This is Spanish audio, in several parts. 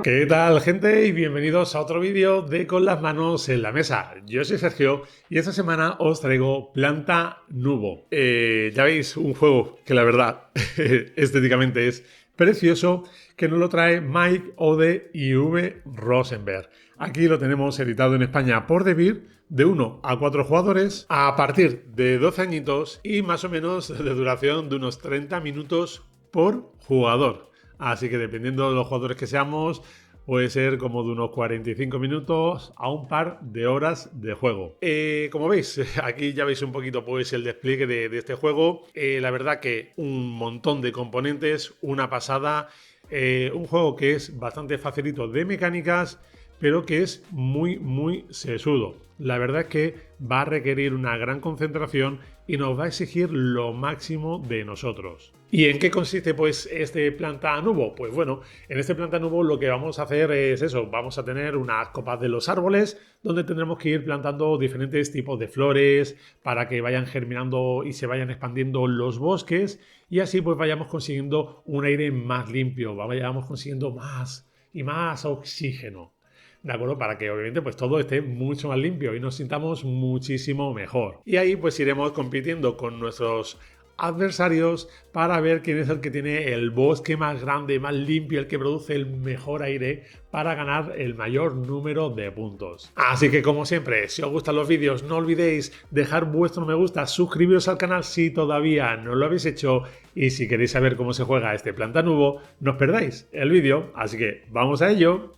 ¿Qué tal, gente? Y bienvenidos a otro vídeo de Con las manos en la mesa. Yo soy Sergio y esta semana os traigo Planta Nubo. Ya veis, un juego que la verdad estéticamente es precioso, que nos lo trae Mike Ode y V. Rosenberg. Aquí lo tenemos editado en España por Devir, de 1 a 4 jugadores, a partir de 12 añitos y más o menos de duración de unos 30 minutos por jugador. Así que dependiendo de los jugadores que seamos, puede ser como de unos 45 minutos a un par de horas de juego. Como veis, aquí ya veis un poquito pues el despliegue de este juego. La verdad que un montón de componentes, una pasada. Un juego que es bastante facilito de mecánicas, pero que es muy sesudo. La verdad es que va a requerir una gran concentración y nos va a exigir lo máximo de nosotros. ¿Y en qué consiste pues este Planta Nubo? Pues bueno, en este Planta Nubo lo que vamos a hacer es eso, vamos a tener unas copas de los árboles donde tendremos que ir plantando diferentes tipos de flores para que vayan germinando y se vayan expandiendo los bosques y así pues vayamos consiguiendo un aire más limpio, vayamos consiguiendo más y más oxígeno. ¿De acuerdo? Para que obviamente pues todo esté mucho más limpio y nos sintamos muchísimo mejor. Y ahí pues iremos compitiendo con nuestros adversarios para ver quién es el que tiene el bosque más grande, más limpio, el que produce el mejor aire para ganar el mayor número de puntos. Así que como siempre, si os gustan los vídeos no olvidéis dejar vuestro me gusta, suscribiros al canal si todavía no lo habéis hecho y si queréis saber cómo se juega este Planta Nubo, no os perdáis el vídeo, así que vamos a ello.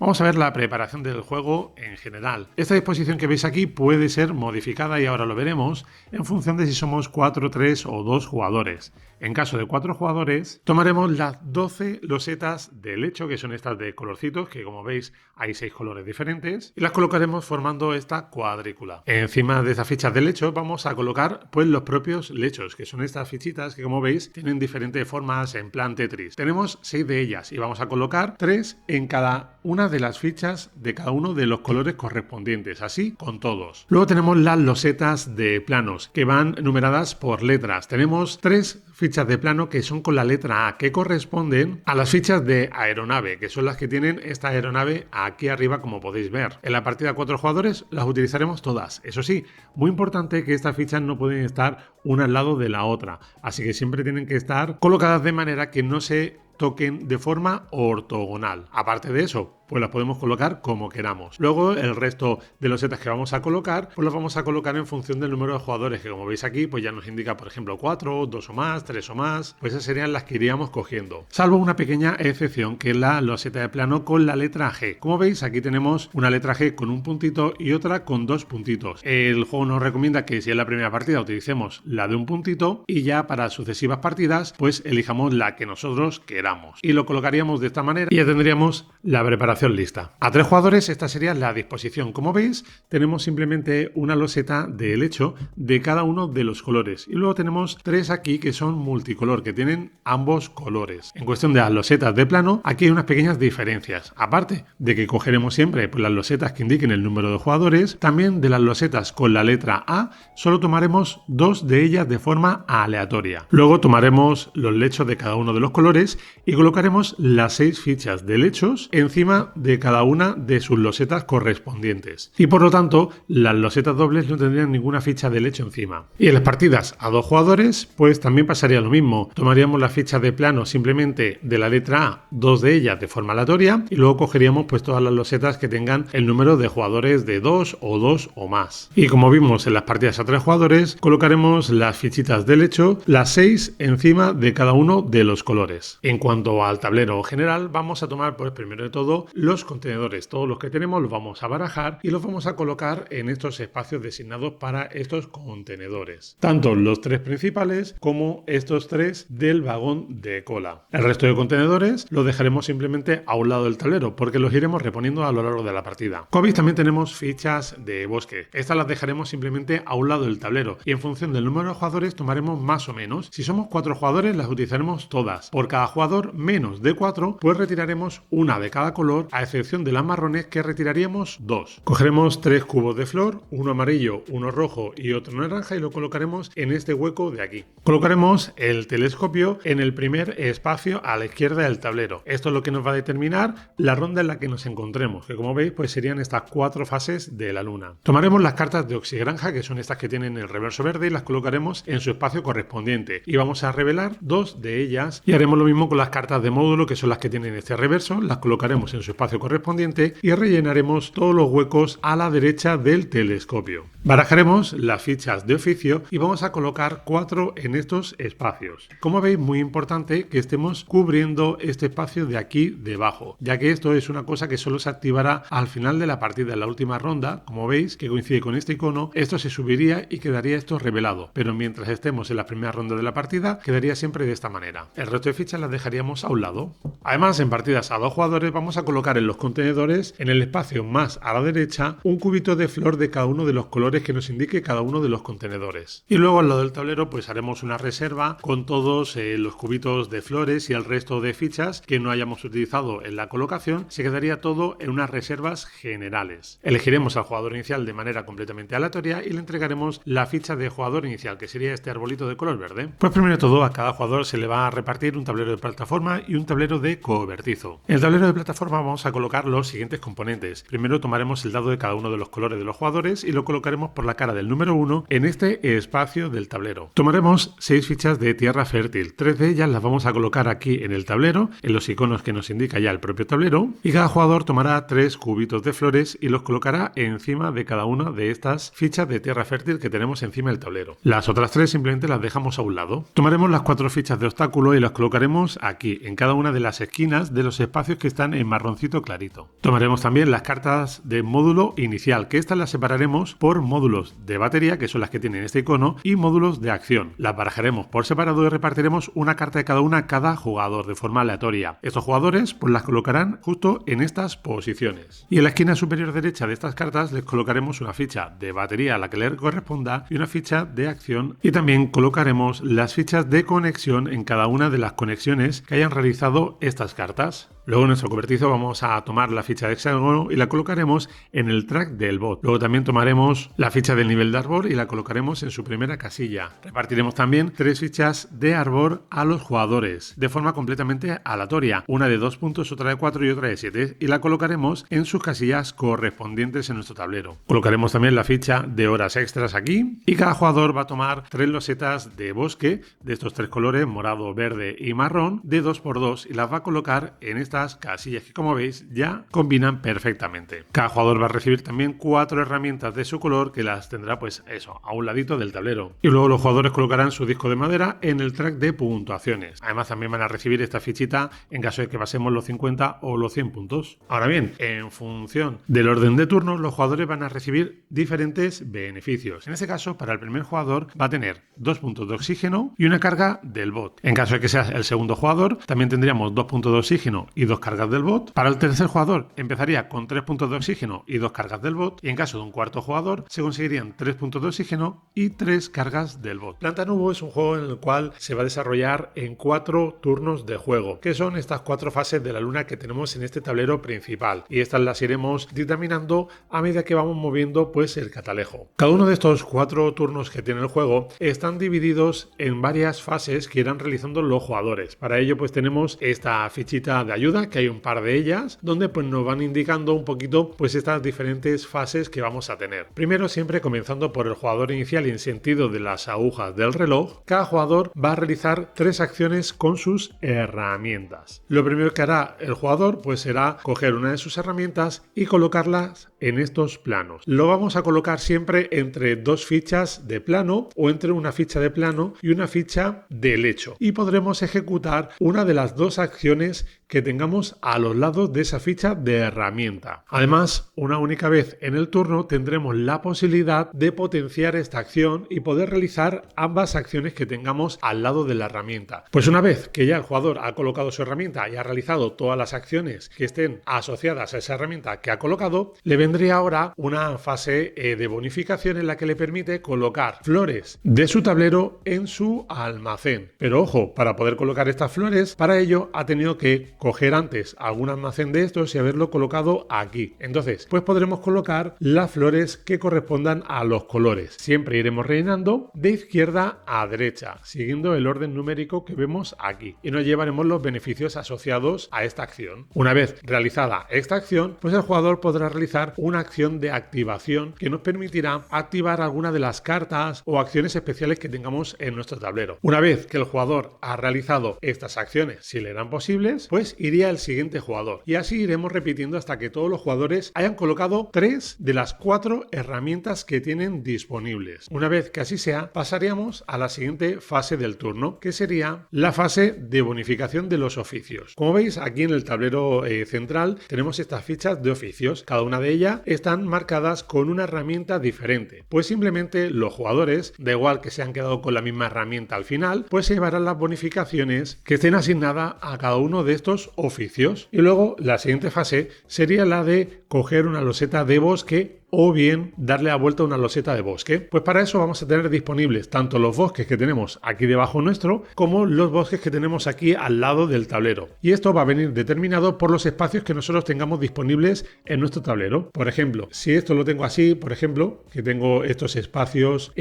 Vamos a ver la preparación del juego en general. Esta disposición que veis aquí puede ser modificada y ahora lo veremos en función de si somos 4, 3 o 2 jugadores. En caso de 4 jugadores, tomaremos las 12 losetas de lecho, que son estas de colorcitos, que como veis hay 6 colores diferentes, y las colocaremos formando esta cuadrícula. Encima de estas fichas de lecho vamos a colocar pues los propios lechos, que son estas fichitas que como veis tienen diferentes formas en plan Tetris. Tenemos 6 de ellas y vamos a colocar 3 en cada una de las fichas de cada uno de los colores correspondientes, así con todos. Luego tenemos las losetas de planos, que van numeradas por letras. Tenemos 3 fichas de plano que son con la letra A, que corresponden a las fichas de aeronave, que son las que tienen esta aeronave aquí arriba, como podéis ver. En la partida 4 jugadores las utilizaremos todas. Eso sí, muy importante que estas fichas no pueden estar una al lado de la otra, así que siempre tienen que estar colocadas de manera que no se toquen de forma ortogonal. Aparte de eso, pues las podemos colocar como queramos. Luego el resto de losetas que vamos a colocar, pues las vamos a colocar en función del número de jugadores, que como veis aquí, pues ya nos indica, por ejemplo, 4, 2 o más, 3 o más, pues esas serían las que iríamos cogiendo. Salvo una pequeña excepción, que es la loseta de plano con la letra G. Como veis, aquí tenemos una letra G con un puntito y otra con 2 puntitos. El juego nos recomienda que si es la primera partida utilicemos la de un puntito y ya para sucesivas partidas, pues elijamos la que nosotros queramos. Y lo colocaríamos de esta manera y ya tendríamos la preparación lista. A 3 jugadores esta sería la disposición. Como veis, tenemos simplemente una loseta de lecho de cada uno de los colores y luego tenemos 3 aquí que son multicolor, que tienen ambos colores. En cuestión de las losetas de plano, aquí hay unas pequeñas diferencias. Aparte de que cogeremos siempre pues, las losetas que indiquen el número de jugadores, también de las losetas con la letra A, solo tomaremos 2 de ellas de forma aleatoria. Luego tomaremos los lechos de cada uno de los colores y colocaremos las 6 fichas de lechos encima de cada una de sus losetas correspondientes. Y por lo tanto, las losetas dobles no tendrían ninguna ficha de lecho encima. Y en las partidas a 2 jugadores, pues también pasaría lo mismo. Tomaríamos las fichas de plano simplemente de la letra A, 2 de ellas de forma aleatoria, y luego cogeríamos pues todas las losetas que tengan el número de jugadores de 2 o más. Y como vimos en las partidas a 3 jugadores, colocaremos las fichitas de lecho, las 6 encima de cada uno de los colores. En cuanto al tablero general, vamos a tomar pues primero de todo los contenedores. Todos los que tenemos los vamos a barajar y los vamos a colocar en estos espacios designados para estos contenedores. Tanto los 3 principales como estos 3 del vagón de cola. El resto de contenedores los dejaremos simplemente a un lado del tablero porque los iremos reponiendo a lo largo de la partida. Como veis, también tenemos fichas de bosque. Estas las dejaremos simplemente a un lado del tablero y en función del número de jugadores tomaremos más o menos. Si somos 4 jugadores las utilizaremos todas. Por cada jugador menos de 4 pues retiraremos una de cada color flor, a excepción de las marrones que retiraríamos 2. Cogeremos 3 cubos de flor, uno amarillo, uno rojo y otro naranja y lo colocaremos en este hueco de aquí. Colocaremos el telescopio en el primer espacio a la izquierda del tablero. Esto es lo que nos va a determinar la ronda en la que nos encontremos, que como veis pues serían estas 4 fases de la luna. Tomaremos las cartas de oxigranja, que son estas que tienen el reverso verde, y las colocaremos en su espacio correspondiente y vamos a revelar 2 de ellas y haremos lo mismo con las cartas de módulo, que son las que tienen este reverso, las colocaremos en su espacio correspondiente y rellenaremos todos los huecos a la derecha del telescopio. Barajaremos las fichas de oficio y vamos a colocar 4 en estos espacios. Como veis, muy importante que estemos cubriendo este espacio de aquí debajo, ya que esto es una cosa que solo se activará al final de la partida, en la última ronda. Como veis, que coincide con este icono, esto se subiría y quedaría esto revelado, pero mientras estemos en la primera ronda de la partida quedaría siempre de esta manera. El resto de fichas las dejaríamos a un lado. Además, en partidas a 2 jugadores vamos a colocar en los contenedores, en el espacio más a la derecha, un cubito de flor de cada uno de los colores que nos indique cada uno de los contenedores. Y luego al lado del tablero pues haremos una reserva con todos los cubitos de flores y el resto de fichas que no hayamos utilizado en la colocación. Se quedaría todo en unas reservas generales. Elegiremos al jugador inicial de manera completamente aleatoria y le entregaremos la ficha de jugador inicial, que sería este arbolito de color verde. Pues primero de todo, a cada jugador se le va a repartir un tablero de plataforma y un tablero de cobertizo. En el tablero de plataforma vamos a colocar los siguientes componentes. Primero tomaremos el dado de cada uno de los colores de los jugadores y lo colocaremos por la cara del número 1 en este espacio del tablero. Tomaremos 6 fichas de tierra fértil. 3 de ellas las vamos a colocar aquí en el tablero, en los iconos que nos indica ya el propio tablero, y cada jugador tomará 3 cubitos de flores y los colocará encima de cada una de estas fichas de tierra fértil que tenemos encima del tablero. Las otras 3 simplemente las dejamos a un lado. Tomaremos las 4 fichas de obstáculo y las colocaremos aquí, en cada una de las esquinas de los espacios que están en marroncito clarito. Tomaremos también las cartas de módulo inicial, que estas las separaremos por módulos de batería, que son las que tienen este icono, y módulos de acción. Las barajaremos por separado y repartiremos una carta de cada una a cada jugador de forma aleatoria. Estos jugadores pues las colocarán justo en estas posiciones. Y en la esquina superior derecha de estas cartas les colocaremos una ficha de batería a la que le corresponda y una ficha de acción, y también colocaremos las fichas de conexión en cada una de las conexiones que hayan realizado estas cartas. Luego en nuestro cobertizo vamos a tomar la ficha de hexágono y la colocaremos en el track del bot. Luego también tomaremos la ficha del nivel de árbol y la colocaremos en su primera casilla. Repartiremos también 3 fichas de árbol a los jugadores de forma completamente aleatoria, una de 2 puntos, otra de 4 y otra de 7, y la colocaremos en sus casillas correspondientes en nuestro tablero. Colocaremos también la ficha de horas extras aquí y cada jugador va a tomar 3 losetas de bosque de estos 3 colores, morado, verde y marrón, de 2×2, y las va a colocar en estas casillas que, como veis, ya combinan perfectamente. Cada jugador va a recibir también 4 herramientas de su color, que las tendrá pues eso, a un ladito del tablero. Y luego los jugadores colocarán su disco de madera en el track de puntuaciones. Además también van a recibir esta fichita en caso de que pasemos los 50 o los 100 puntos. Ahora bien, en función del orden de turnos, los jugadores van a recibir diferentes beneficios. En este caso, para el primer jugador va a tener 2 puntos de oxígeno y una carga del bot. En caso de que sea el segundo jugador, también tendríamos 2 puntos de oxígeno y 2 cargas del bot. Para el tercer jugador empezaría con 3 puntos de oxígeno y 2 cargas del bot, y en caso de un cuarto jugador se conseguirían 3 puntos de oxígeno y 3 cargas del bot. Planta Nubo es un juego en el cual se va a desarrollar en 4 turnos de juego, que son estas 4 fases de la luna que tenemos en este tablero principal, y estas las iremos dictaminando a medida que vamos moviendo pues el catalejo. Cada uno de estos 4 turnos que tiene el juego están divididos en varias fases que irán realizando los jugadores. Para ello pues tenemos esta fichita de ayuda, que hay un par de ellas, donde pues nos van indicando un poquito pues estas diferentes fases que vamos a tener. Primero, siempre comenzando por el jugador inicial y en sentido de las agujas del reloj, cada jugador va a realizar 3 acciones con sus herramientas. Lo primero que hará el jugador pues será coger una de sus herramientas y colocarlas en estos planos. Lo vamos a colocar siempre entre 2 fichas de plano o entre una ficha de plano y una ficha de lecho, y podremos ejecutar una de las 2 acciones que tengamos a los lados de esa ficha de herramienta. Además, una única vez en el turno tendremos la posibilidad de potenciar esta acción y poder realizar ambas acciones que tengamos al lado de la herramienta. Pues una vez que ya el jugador ha colocado su herramienta y ha realizado todas las acciones que estén asociadas a esa herramienta que ha colocado, le tendría ahora una fase de bonificación en la que le permite colocar flores de su tablero en su almacén. Pero ojo, para poder colocar estas flores, para ello ha tenido que coger antes algún almacén de estos y haberlo colocado aquí. Entonces, pues podremos colocar las flores que correspondan a los colores. Siempre iremos rellenando de izquierda a derecha, siguiendo el orden numérico que vemos aquí. Y nos llevaremos los beneficios asociados a esta acción. Una vez realizada esta acción, pues el jugador podrá realizar una acción de activación que nos permitirá activar alguna de las cartas o acciones especiales que tengamos en nuestro tablero. Una vez que el jugador ha realizado estas acciones, si le eran posibles, pues iría el siguiente jugador. Y así iremos repitiendo hasta que todos los jugadores hayan colocado 3 de las 4 herramientas que tienen disponibles. Una vez que así sea, pasaríamos a la siguiente fase del turno, que sería la fase de bonificación de los oficios. Como veis, aquí en el tablero central tenemos estas fichas de oficios. Cada una de ellas están marcadas con una herramienta diferente. Pues simplemente los jugadores, da igual que se han quedado con la misma herramienta al final, pues se llevarán las bonificaciones que estén asignadas a cada uno de estos oficios. Y luego la siguiente fase sería la de coger una loseta de bosque o bien darle la vuelta a una loseta de bosque. Pues para eso vamos a tener disponibles tanto los bosques que tenemos aquí debajo nuestro como los bosques que tenemos aquí al lado del tablero. Y esto va a venir determinado por los espacios que nosotros tengamos disponibles en nuestro tablero. Por ejemplo, si esto lo tengo así, por ejemplo, que tengo estos espacios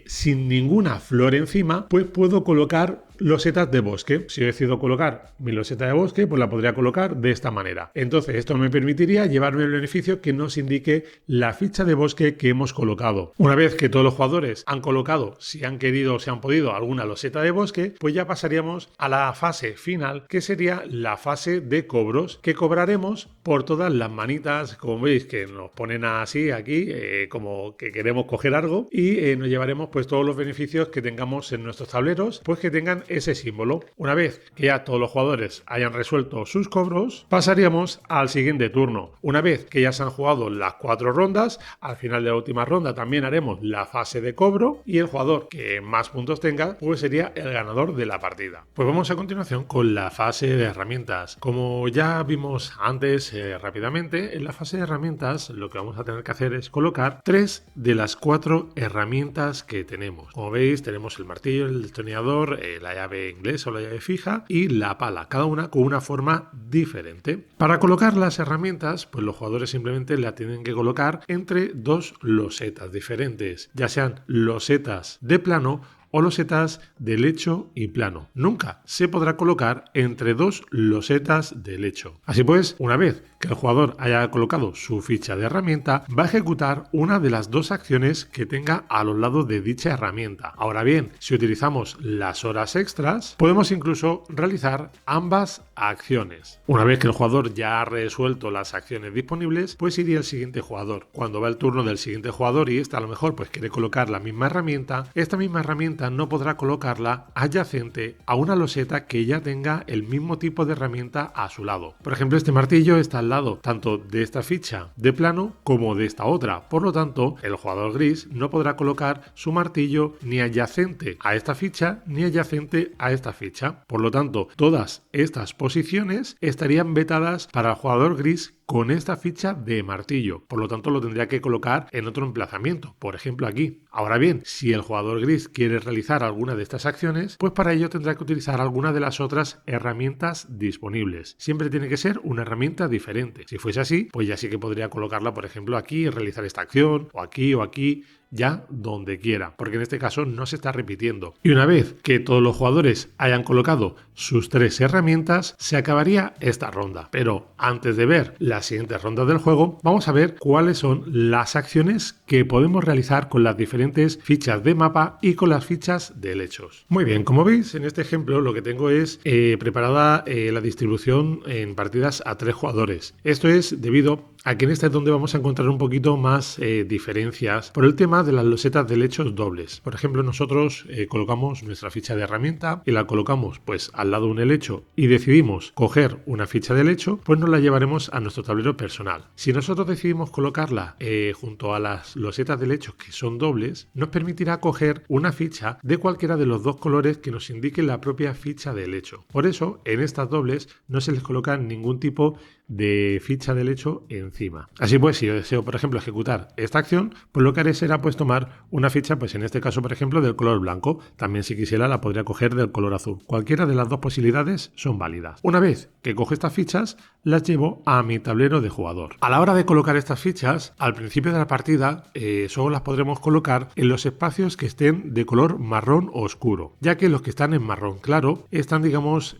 sin ninguna flor encima, pues puedo colocar losetas de bosque. Si yo decido colocar mi loseta de bosque, pues la podría colocar de esta manera. Entonces esto me permitiría llevarme el beneficio que nos indique la ficha de bosque que hemos colocado. Una vez que todos los jugadores han colocado, si han querido o si han podido, alguna loseta de bosque, pues ya pasaríamos a la fase final, que sería la fase de cobros, que cobraremos por todas las manitas, como veis que nos ponen así aquí, como que queremos coger algo, y nos llevaremos pues todos los beneficios que tengamos en nuestros tableros, pues que tengan ese símbolo. Una vez que ya todos los jugadores hayan resuelto sus cobros, pasaríamos al siguiente turno. Una vez que ya se han jugado las 4 rondas, al final de la última ronda también haremos la fase de cobro y el jugador que más puntos tenga pues sería el ganador de la partida. Pues vamos a continuación con la fase de herramientas. Como ya vimos antes rápidamente, en la fase de herramientas lo que vamos a tener que hacer es colocar 3 de las 4 herramientas que tenemos. Como veis, tenemos el martillo, el destornillador, la llave inglesa o la llave fija y la pala, cada una con una forma diferente. Para colocar las herramientas, pues los jugadores simplemente la tienen que colocar entre 2 losetas diferentes, ya sean losetas de plano o losetas de lecho y plano. Nunca se podrá colocar entre 2 losetas de lecho. Así pues, una vez que el jugador haya colocado su ficha de herramienta, va a ejecutar una de las 2 acciones que tenga a los lados de dicha herramienta. Ahora bien, si utilizamos las horas extras, podemos incluso realizar ambas acciones. Una vez que el jugador ya ha resuelto las acciones disponibles, pues iría el siguiente jugador. Cuando va el turno del siguiente jugador y este a lo mejor pues quiere colocar la misma herramienta, esta misma herramienta no podrá colocarla adyacente a una loseta que ya tenga el mismo tipo de herramienta a su lado. Por ejemplo, este martillo está al lado tanto de esta ficha de plano como de esta otra. Por lo tanto, el jugador gris no podrá colocar su martillo ni adyacente a esta ficha ni adyacente a esta ficha. Por lo tanto, todas estas posiciones estarían vetadas para el jugador gris con esta ficha de martillo. Por lo tanto, lo tendría que colocar en otro emplazamiento, por ejemplo aquí. Ahora bien, si el jugador gris quiere realizar alguna de estas acciones, pues para ello tendrá que utilizar alguna de las otras herramientas disponibles. Siempre tiene que ser una herramienta diferente. Si fuese así, pues ya sí que podría colocarla, por ejemplo, aquí y realizar esta acción, o aquí, ya donde quiera, porque en este caso no se está repitiendo. Y una vez que todos los jugadores hayan colocado sus 3 herramientas, se acabaría esta ronda. Pero antes de ver las siguientes rondas del juego, vamos a ver cuáles son las acciones que podemos realizar con las diferentes fichas de mapa y con las fichas de helechos. Muy bien, como veis en este ejemplo lo que tengo es preparada la distribución en partidas a 3 jugadores. Esto es debido a que en esta es donde vamos a encontrar un poquito más diferencias por el tema de las losetas de helechos dobles. Por ejemplo, nosotros colocamos nuestra ficha de herramienta y la colocamos pues al lado de un helecho y decidimos coger una ficha de helecho, pues nos la llevaremos a nuestro tablero personal. Si nosotros decidimos colocarla junto a las losetas de helechos que son dobles, nos permitirá coger una ficha de cualquiera de los 2 colores que nos indique la propia ficha de helecho. Por eso, en estas dobles no se les coloca ningún tipo de ficha de helecho encima. Así pues, si yo deseo, por ejemplo, ejecutar esta acción, pues lo que haré será pues tomar una ficha, pues en este caso, por ejemplo, del color blanco. También si quisiera la podría coger del color azul. Cualquiera de las dos posibilidades son válidas. Una vez que cojo estas fichas, las llevo a mi tablero de jugador. A la hora de colocar estas fichas, al principio de la partida, solo las podremos colocar en los espacios que estén de color marrón oscuro, ya que los que están en marrón claro están, digamos,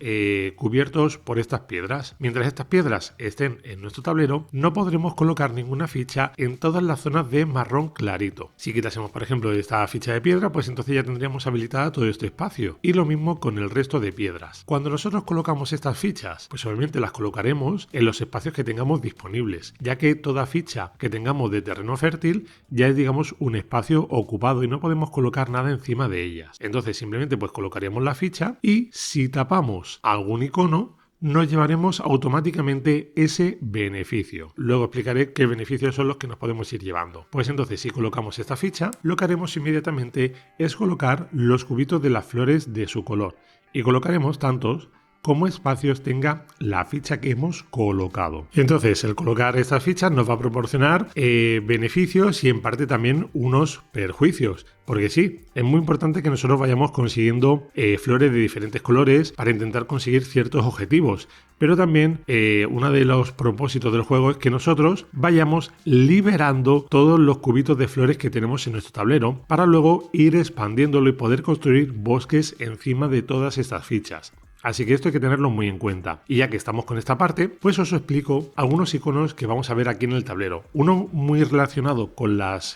cubiertos por estas piedras. Mientras estas piedras estén en nuestro tablero, no podremos colocar ninguna ficha en todas las zonas de marrón clarito. Si quitásemos, por ejemplo, esta ficha de piedra, pues entonces ya tendríamos habilitada todo este espacio. Y lo mismo con el resto de piedras. Cuando nosotros colocamos estas fichas, pues obviamente las colocaremos en los espacios que tengamos disponibles, ya que toda ficha que tengamos de terreno fértil ya es, digamos, un espacio ocupado y no podemos colocar nada encima de ellas. Entonces simplemente pues colocaríamos la ficha y si tapamos algún icono, nos llevaremos automáticamente ese beneficio. Luego explicaré qué beneficios son los que nos podemos ir llevando. Pues entonces, si colocamos esta ficha, lo que haremos inmediatamente es colocar los cubitos de las flores de su color. Y colocaremos tantos como espacios tenga la ficha que hemos colocado. Y entonces, el colocar estas fichas nos va a proporcionar beneficios y en parte también unos perjuicios. Porque sí, es muy importante que nosotros vayamos consiguiendo flores de diferentes colores para intentar conseguir ciertos objetivos. Pero también uno de los propósitos del juego es que nosotros vayamos liberando todos los cubitos de flores que tenemos en nuestro tablero para luego ir expandiéndolo y poder construir bosques encima de todas estas fichas. Así que esto hay que tenerlo muy en cuenta. Y ya que estamos con esta parte, pues os explico algunos iconos que vamos a ver aquí en el tablero. Uno muy relacionado con los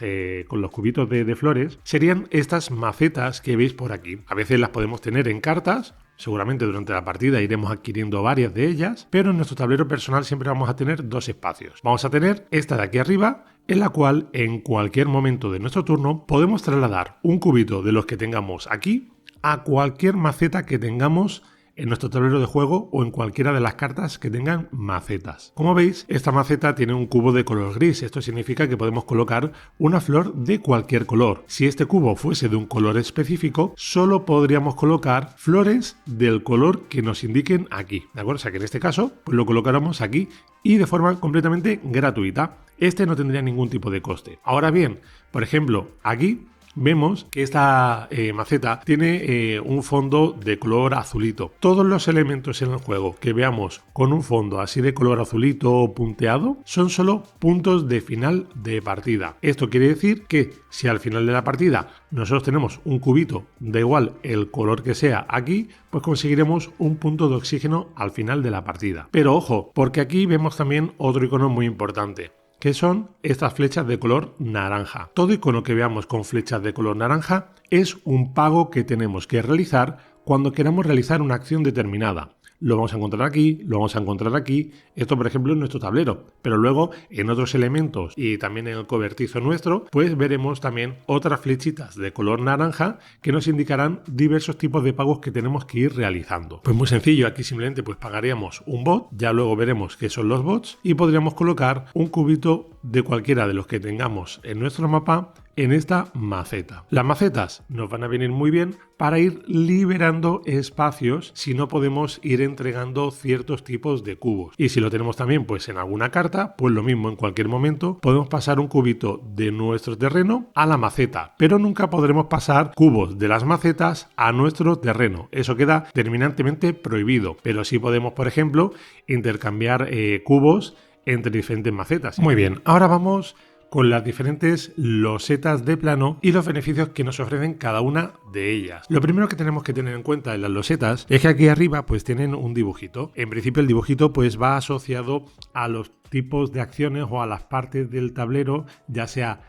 cubitos de flores serían estas macetas que veis por aquí. A veces las podemos tener en cartas. Seguramente durante la partida iremos adquiriendo varias de ellas, pero en nuestro tablero personal siempre vamos a tener dos espacios. Vamos a tener esta de aquí arriba, en la cual en cualquier momento de nuestro turno podemos trasladar un cubito de los que tengamos aquí a cualquier maceta que tengamos en nuestro tablero de juego o en cualquiera de las cartas que tengan macetas. Como veis, esta maceta tiene un cubo de color gris. Esto significa que podemos colocar una flor de cualquier color. Si este cubo fuese de un color específico, solo podríamos colocar flores del color que nos indiquen aquí. ¿De acuerdo? O sea que en este caso, pues lo colocáramos aquí y de forma completamente gratuita. Este no tendría ningún tipo de coste. Ahora bien, por ejemplo, aquí vemos que esta maceta tiene un fondo de color azulito. Todos los elementos en el juego que veamos con un fondo así de color azulito o punteado son solo puntos de final de partida. Esto quiere decir que si al final de la partida nosotros tenemos un cubito, da igual el color que sea aquí, pues conseguiremos un punto de oxígeno al final de la partida. Pero ojo, porque aquí vemos también otro icono muy importante, que son estas flechas de color naranja. Todo icono que veamos con flechas de color naranja es un pago que tenemos que realizar cuando queramos realizar una acción determinada. Lo vamos a encontrar aquí, lo vamos a encontrar aquí. Esto, por ejemplo, en nuestro tablero. Pero luego, en otros elementos y también en el cobertizo nuestro, pues veremos también otras flechitas de color naranja que nos indicarán diversos tipos de pagos que tenemos que ir realizando. Pues muy sencillo, aquí simplemente pues pagaríamos un bot, ya luego veremos qué son los bots y podríamos colocar un cubito de cualquiera de los que tengamos en nuestro mapa en esta maceta. Las macetas nos van a venir muy bien para ir liberando espacios si no podemos ir entregando ciertos tipos de cubos. Y si lo tenemos también pues en alguna carta, pues lo mismo, en cualquier momento podemos pasar un cubito de nuestro terreno a la maceta, pero nunca podremos pasar cubos de las macetas a nuestro terreno. Eso queda terminantemente prohibido, pero sí podemos, por ejemplo, intercambiar cubos entre diferentes macetas. Muy bien, ahora vamos con las diferentes losetas de plano y los beneficios que nos ofrecen cada una de ellas. Lo primero que tenemos que tener en cuenta en las losetas es que aquí arriba pues tienen un dibujito. En principio el dibujito pues va asociado a los tipos de acciones o a las partes del tablero, ya sea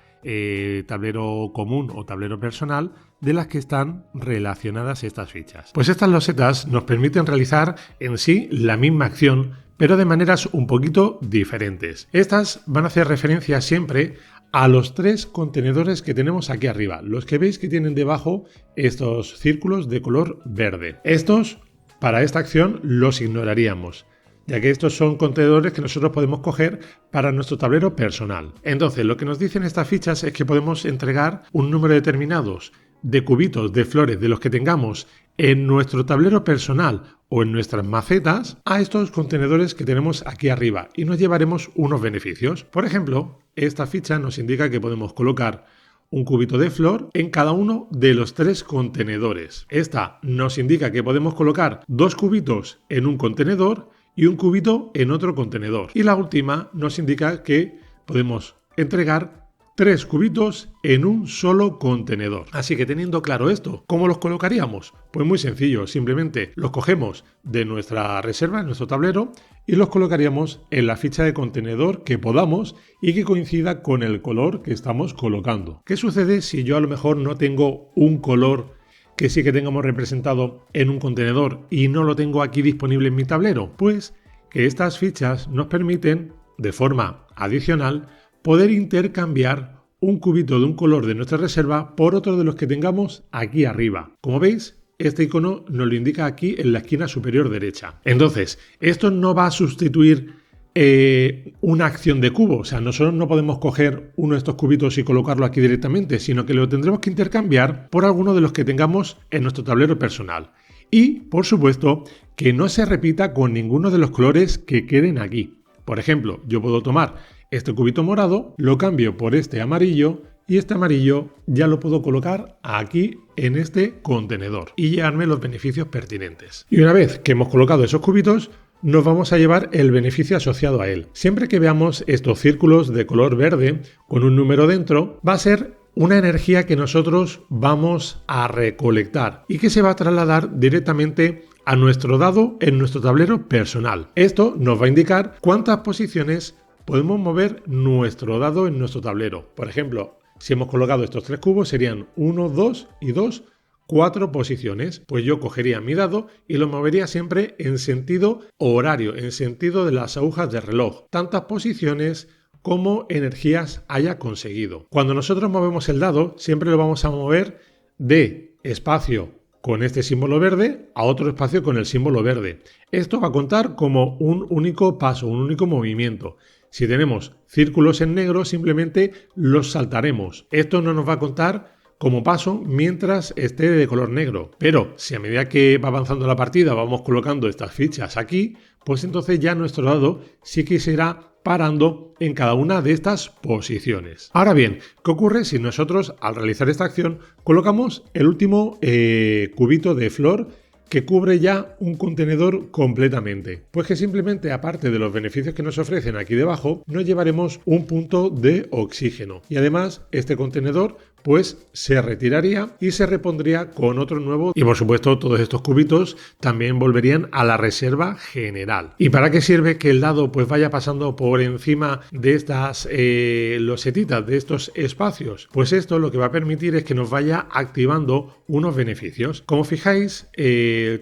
tablero común o tablero personal, de las que están relacionadas estas fichas. Pues estas losetas nos permiten realizar en sí la misma acción, pero de maneras un poquito diferentes. Estas van a hacer referencia siempre a los tres contenedores que tenemos aquí arriba, los que veis que tienen debajo estos círculos de color verde. Estos, para esta acción, los ignoraríamos, ya que estos son contenedores que nosotros podemos coger para nuestro tablero personal. Entonces, lo que nos dicen estas fichas es que podemos entregar un número determinado de cubitos de flores de los que tengamos en nuestro tablero personal o en nuestras macetas a estos contenedores que tenemos aquí arriba y nos llevaremos unos beneficios. Por ejemplo, esta ficha nos indica que podemos colocar un cubito de flor en cada uno de los 3 contenedores. Esta nos indica que podemos colocar 2 cubitos en un contenedor y un cubito en otro contenedor. Y la última nos indica que podemos entregar 3 cubitos en un solo contenedor. Así que teniendo claro esto, ¿cómo los colocaríamos? Pues muy sencillo, simplemente los cogemos de nuestra reserva, en nuestro tablero, y los colocaríamos en la ficha de contenedor que podamos y que coincida con el color que estamos colocando. ¿Qué sucede si yo a lo mejor no tengo un color que sí que tengamos representado en un contenedor y no lo tengo aquí disponible en mi tablero? Pues que estas fichas nos permiten, de forma adicional, poder intercambiar un cubito de un color de nuestra reserva por otro de los que tengamos aquí arriba. Como veis, este icono nos lo indica aquí en la esquina superior derecha. Entonces, esto no va a sustituir una acción de cubo. O sea, nosotros no podemos coger uno de estos cubitos y colocarlo aquí directamente, sino que lo tendremos que intercambiar por alguno de los que tengamos en nuestro tablero personal. Y, por supuesto, que no se repita con ninguno de los colores que queden aquí. Por ejemplo, yo puedo tomar este cubito morado, lo cambio por este amarillo y este amarillo ya lo puedo colocar aquí en este contenedor y llevarme los beneficios pertinentes. Y una vez que hemos colocado esos cubitos, nos vamos a llevar el beneficio asociado a él. Siempre que veamos estos círculos de color verde con un número dentro, va a ser una energía que nosotros vamos a recolectar y que se va a trasladar directamente a nuestro dado en nuestro tablero personal. Esto nos va a indicar cuántas posiciones podemos mover nuestro dado en nuestro tablero. Por ejemplo, si hemos colocado estos 3 cubos serían 1, 2 y 2, 4 posiciones. Pues yo cogería mi dado y lo movería siempre en sentido horario, en sentido de las agujas del reloj. Tantas posiciones como energías haya conseguido. Cuando nosotros movemos el dado, siempre lo vamos a mover de espacio con este símbolo verde a otro espacio con el símbolo verde. Esto va a contar como un único paso, un único movimiento. Si tenemos círculos en negro, simplemente los saltaremos. Esto no nos va a contar como paso mientras esté de color negro. Pero si a medida que va avanzando la partida vamos colocando estas fichas aquí, pues entonces ya nuestro dado sí que se irá parando en cada una de estas posiciones. Ahora bien, ¿qué ocurre si nosotros al realizar esta acción colocamos el último cubito de flor que cubre ya un contenedor completamente? Pues que simplemente, aparte de los beneficios que nos ofrecen aquí debajo, nos llevaremos un punto de oxígeno. Y además, este contenedor pues se retiraría y se repondría con otro nuevo. Y por supuesto, todos estos cubitos también volverían a la reserva general. ¿Y para qué sirve que el dado pues vaya pasando por encima de estas losetitas, de estos espacios? Pues esto lo que va a permitir es que nos vaya activando unos beneficios. Como fijáis,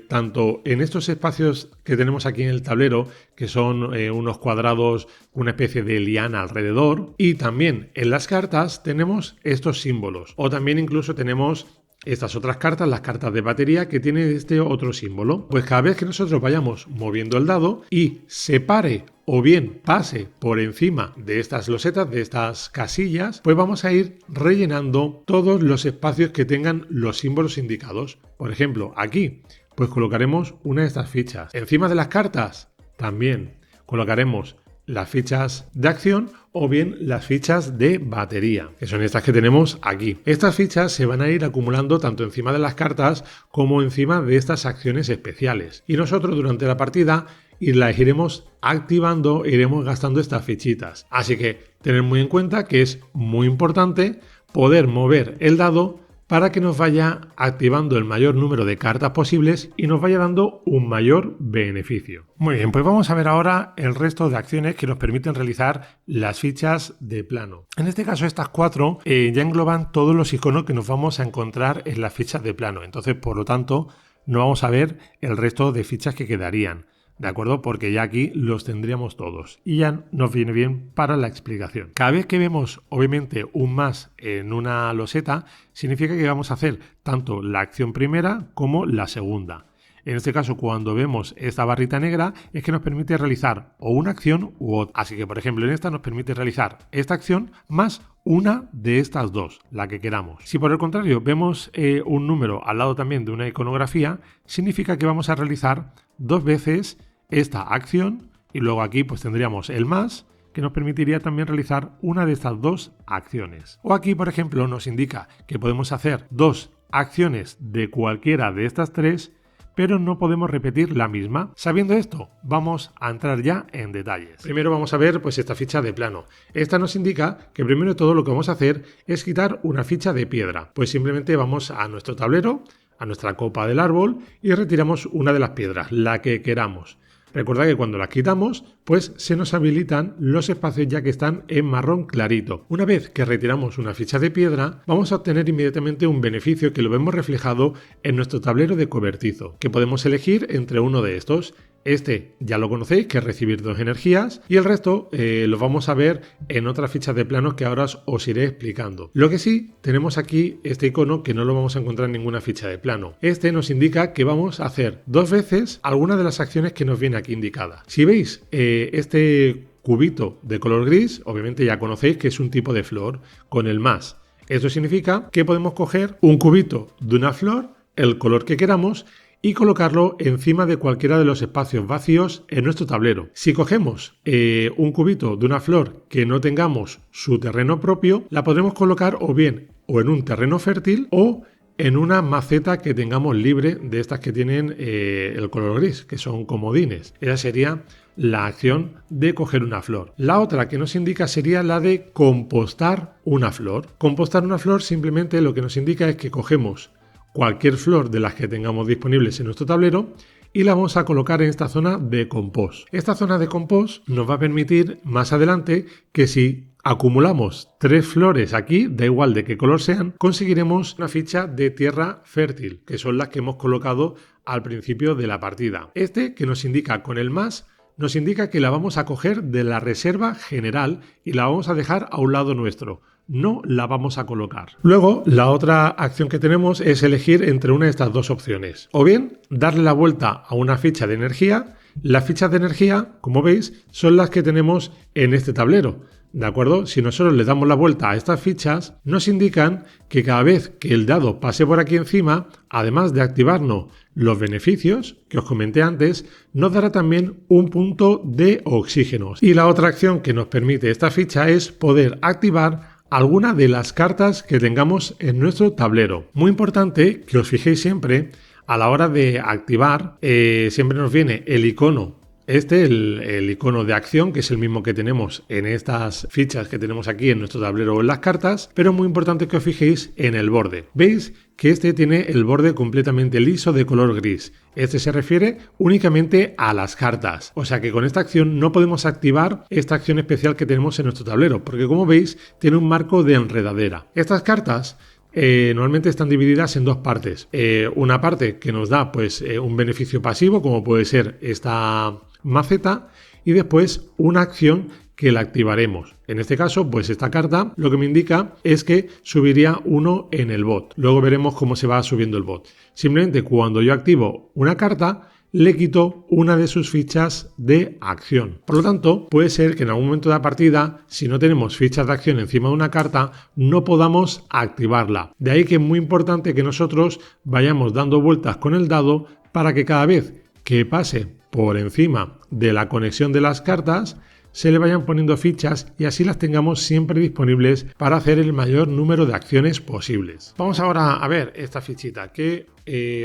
tanto en estos espacios que tenemos aquí en el tablero, que son unos cuadrados, una especie de liana alrededor, y también en las cartas tenemos estos símbolos. O también incluso tenemos estas otras cartas, las cartas de batería, que tienen este otro símbolo. Pues cada vez que nosotros vayamos moviendo el dado y se pare o bien pase por encima de estas losetas, de estas casillas, pues vamos a ir rellenando todos los espacios que tengan los símbolos indicados. Por ejemplo, aquí pues colocaremos una de estas fichas. Encima de las cartas también colocaremos las fichas de acción o bien las fichas de batería, que son estas que tenemos aquí. Estas fichas se van a ir acumulando tanto encima de las cartas como encima de estas acciones especiales. Y nosotros durante la partida las iremos activando, iremos gastando estas fichitas. Así que tener muy en cuenta que es muy importante poder mover el dado para que nos vaya activando el mayor número de cartas posibles y nos vaya dando un mayor beneficio. Muy bien, pues vamos a ver ahora el resto de acciones que nos permiten realizar las fichas de plano. En este caso estas 4 ya engloban todos los iconos que nos vamos a encontrar en las fichas de plano. Entonces, por lo tanto, no vamos a ver el resto de fichas que quedarían. ¿De acuerdo? Porque ya aquí los tendríamos todos y ya nos viene bien para la explicación. Cada vez que vemos, obviamente, un más en una loseta, significa que vamos a hacer tanto la acción primera como la segunda. En este caso, cuando vemos esta barrita negra, es que nos permite realizar o una acción u otra. Así que, por ejemplo, en esta nos permite realizar esta acción más una de estas dos, la que queramos. Si por el contrario vemos un número al lado también de una iconografía, significa que vamos a realizar dos veces esta acción y luego aquí pues tendríamos el más, que nos permitiría también realizar una de estas dos acciones. O aquí, por ejemplo, nos indica que podemos hacer dos acciones de cualquiera de estas tres, pero no podemos repetir la misma. Sabiendo esto, vamos a entrar ya en detalles. Primero vamos a ver pues esta ficha de plano. Esta nos indica que primero de todo lo que vamos a hacer es quitar una ficha de piedra. Pues simplemente vamos a nuestro tablero, a nuestra copa del árbol y retiramos una de las piedras, la que queramos. Recordad que cuando las quitamos, pues se nos habilitan los espacios ya que están en marrón clarito. Una vez que retiramos una ficha de piedra, vamos a obtener inmediatamente un beneficio que lo vemos reflejado en nuestro tablero de cobertizo, que podemos elegir entre uno de estos. Este ya lo conocéis, que es recibir 2 energías, y el resto lo vamos a ver en otras fichas de planos que ahora os iré explicando. Lo que sí, tenemos aquí este icono que no lo vamos a encontrar en ninguna ficha de plano. Este nos indica que vamos a hacer 2 veces alguna de las acciones que nos viene aquí indicada. Si veis este cubito de color gris, obviamente ya conocéis que es un tipo de flor con el más. Esto significa que podemos coger un cubito de una flor, el color que queramos, y colocarlo encima de cualquiera de los espacios vacíos en nuestro tablero. Si cogemos un cubito de una flor que no tengamos su terreno propio, la podremos colocar o bien o en un terreno fértil o en una maceta que tengamos libre de estas que tienen el color gris, que son comodines. Esa sería la acción de coger una flor. La otra que nos indica sería la de compostar una flor. Compostar una flor simplemente lo que nos indica es que cogemos cualquier flor de las que tengamos disponibles en nuestro tablero y la vamos a colocar en esta zona de compost. Esta zona de compost nos va a permitir más adelante que si acumulamos 3 flores aquí, da igual de qué color sean, conseguiremos una ficha de tierra fértil, que son las que hemos colocado al principio de la partida. Este que nos indica con el más, nos indica que la vamos a coger de la reserva general y la vamos a dejar a un lado nuestro. No la vamos a colocar. Luego, la otra acción que tenemos es elegir entre una de estas dos opciones. O bien, darle la vuelta a una ficha de energía. Las fichas de energía, como veis, son las que tenemos en este tablero. ¿De acuerdo? Si nosotros le damos la vuelta a estas fichas, nos indican que cada vez que el dado pase por aquí encima, además de activarnos los beneficios que os comenté antes, nos dará también un punto de oxígeno. Y la otra acción que nos permite esta ficha es poder activar alguna de las cartas que tengamos en nuestro tablero. Muy importante que os fijéis siempre a la hora de activar, siempre nos viene el icono. El icono de acción, que es el mismo que tenemos en estas fichas que tenemos aquí en nuestro tablero o en las cartas, pero es muy importante que os fijéis en el borde. ¿Veis? Que este tiene el borde completamente liso de color gris. Este se refiere únicamente a las cartas. O sea que con esta acción no podemos activar esta acción especial que tenemos en nuestro tablero, porque como veis tiene un marco de enredadera. Estas cartas normalmente están divididas en dos partes. Una parte que nos da pues un beneficio pasivo, como puede ser esta maceta, y después una acción que la activaremos. En este caso, pues esta carta lo que me indica es que subiría 1 en el bot. Luego veremos cómo se va subiendo el bot. Simplemente cuando yo activo una carta, le quito una de sus fichas de acción. Por lo tanto, puede ser que en algún momento de la partida, si no tenemos fichas de acción encima de una carta, no podamos activarla. De ahí que es muy importante que nosotros vayamos dando vueltas con el dado para que cada vez que pase por encima de la conexión de las cartas, se le vayan poniendo fichas y así las tengamos siempre disponibles para hacer el mayor número de acciones posibles. Vamos ahora a ver esta fichita. ¿Qué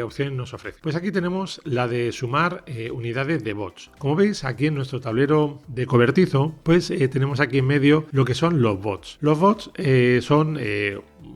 opciones nos ofrece? Pues aquí tenemos la de sumar unidades de bots. Como veis, aquí en nuestro tablero de cobertizo, pues tenemos aquí en medio lo que son los bots. Los bots son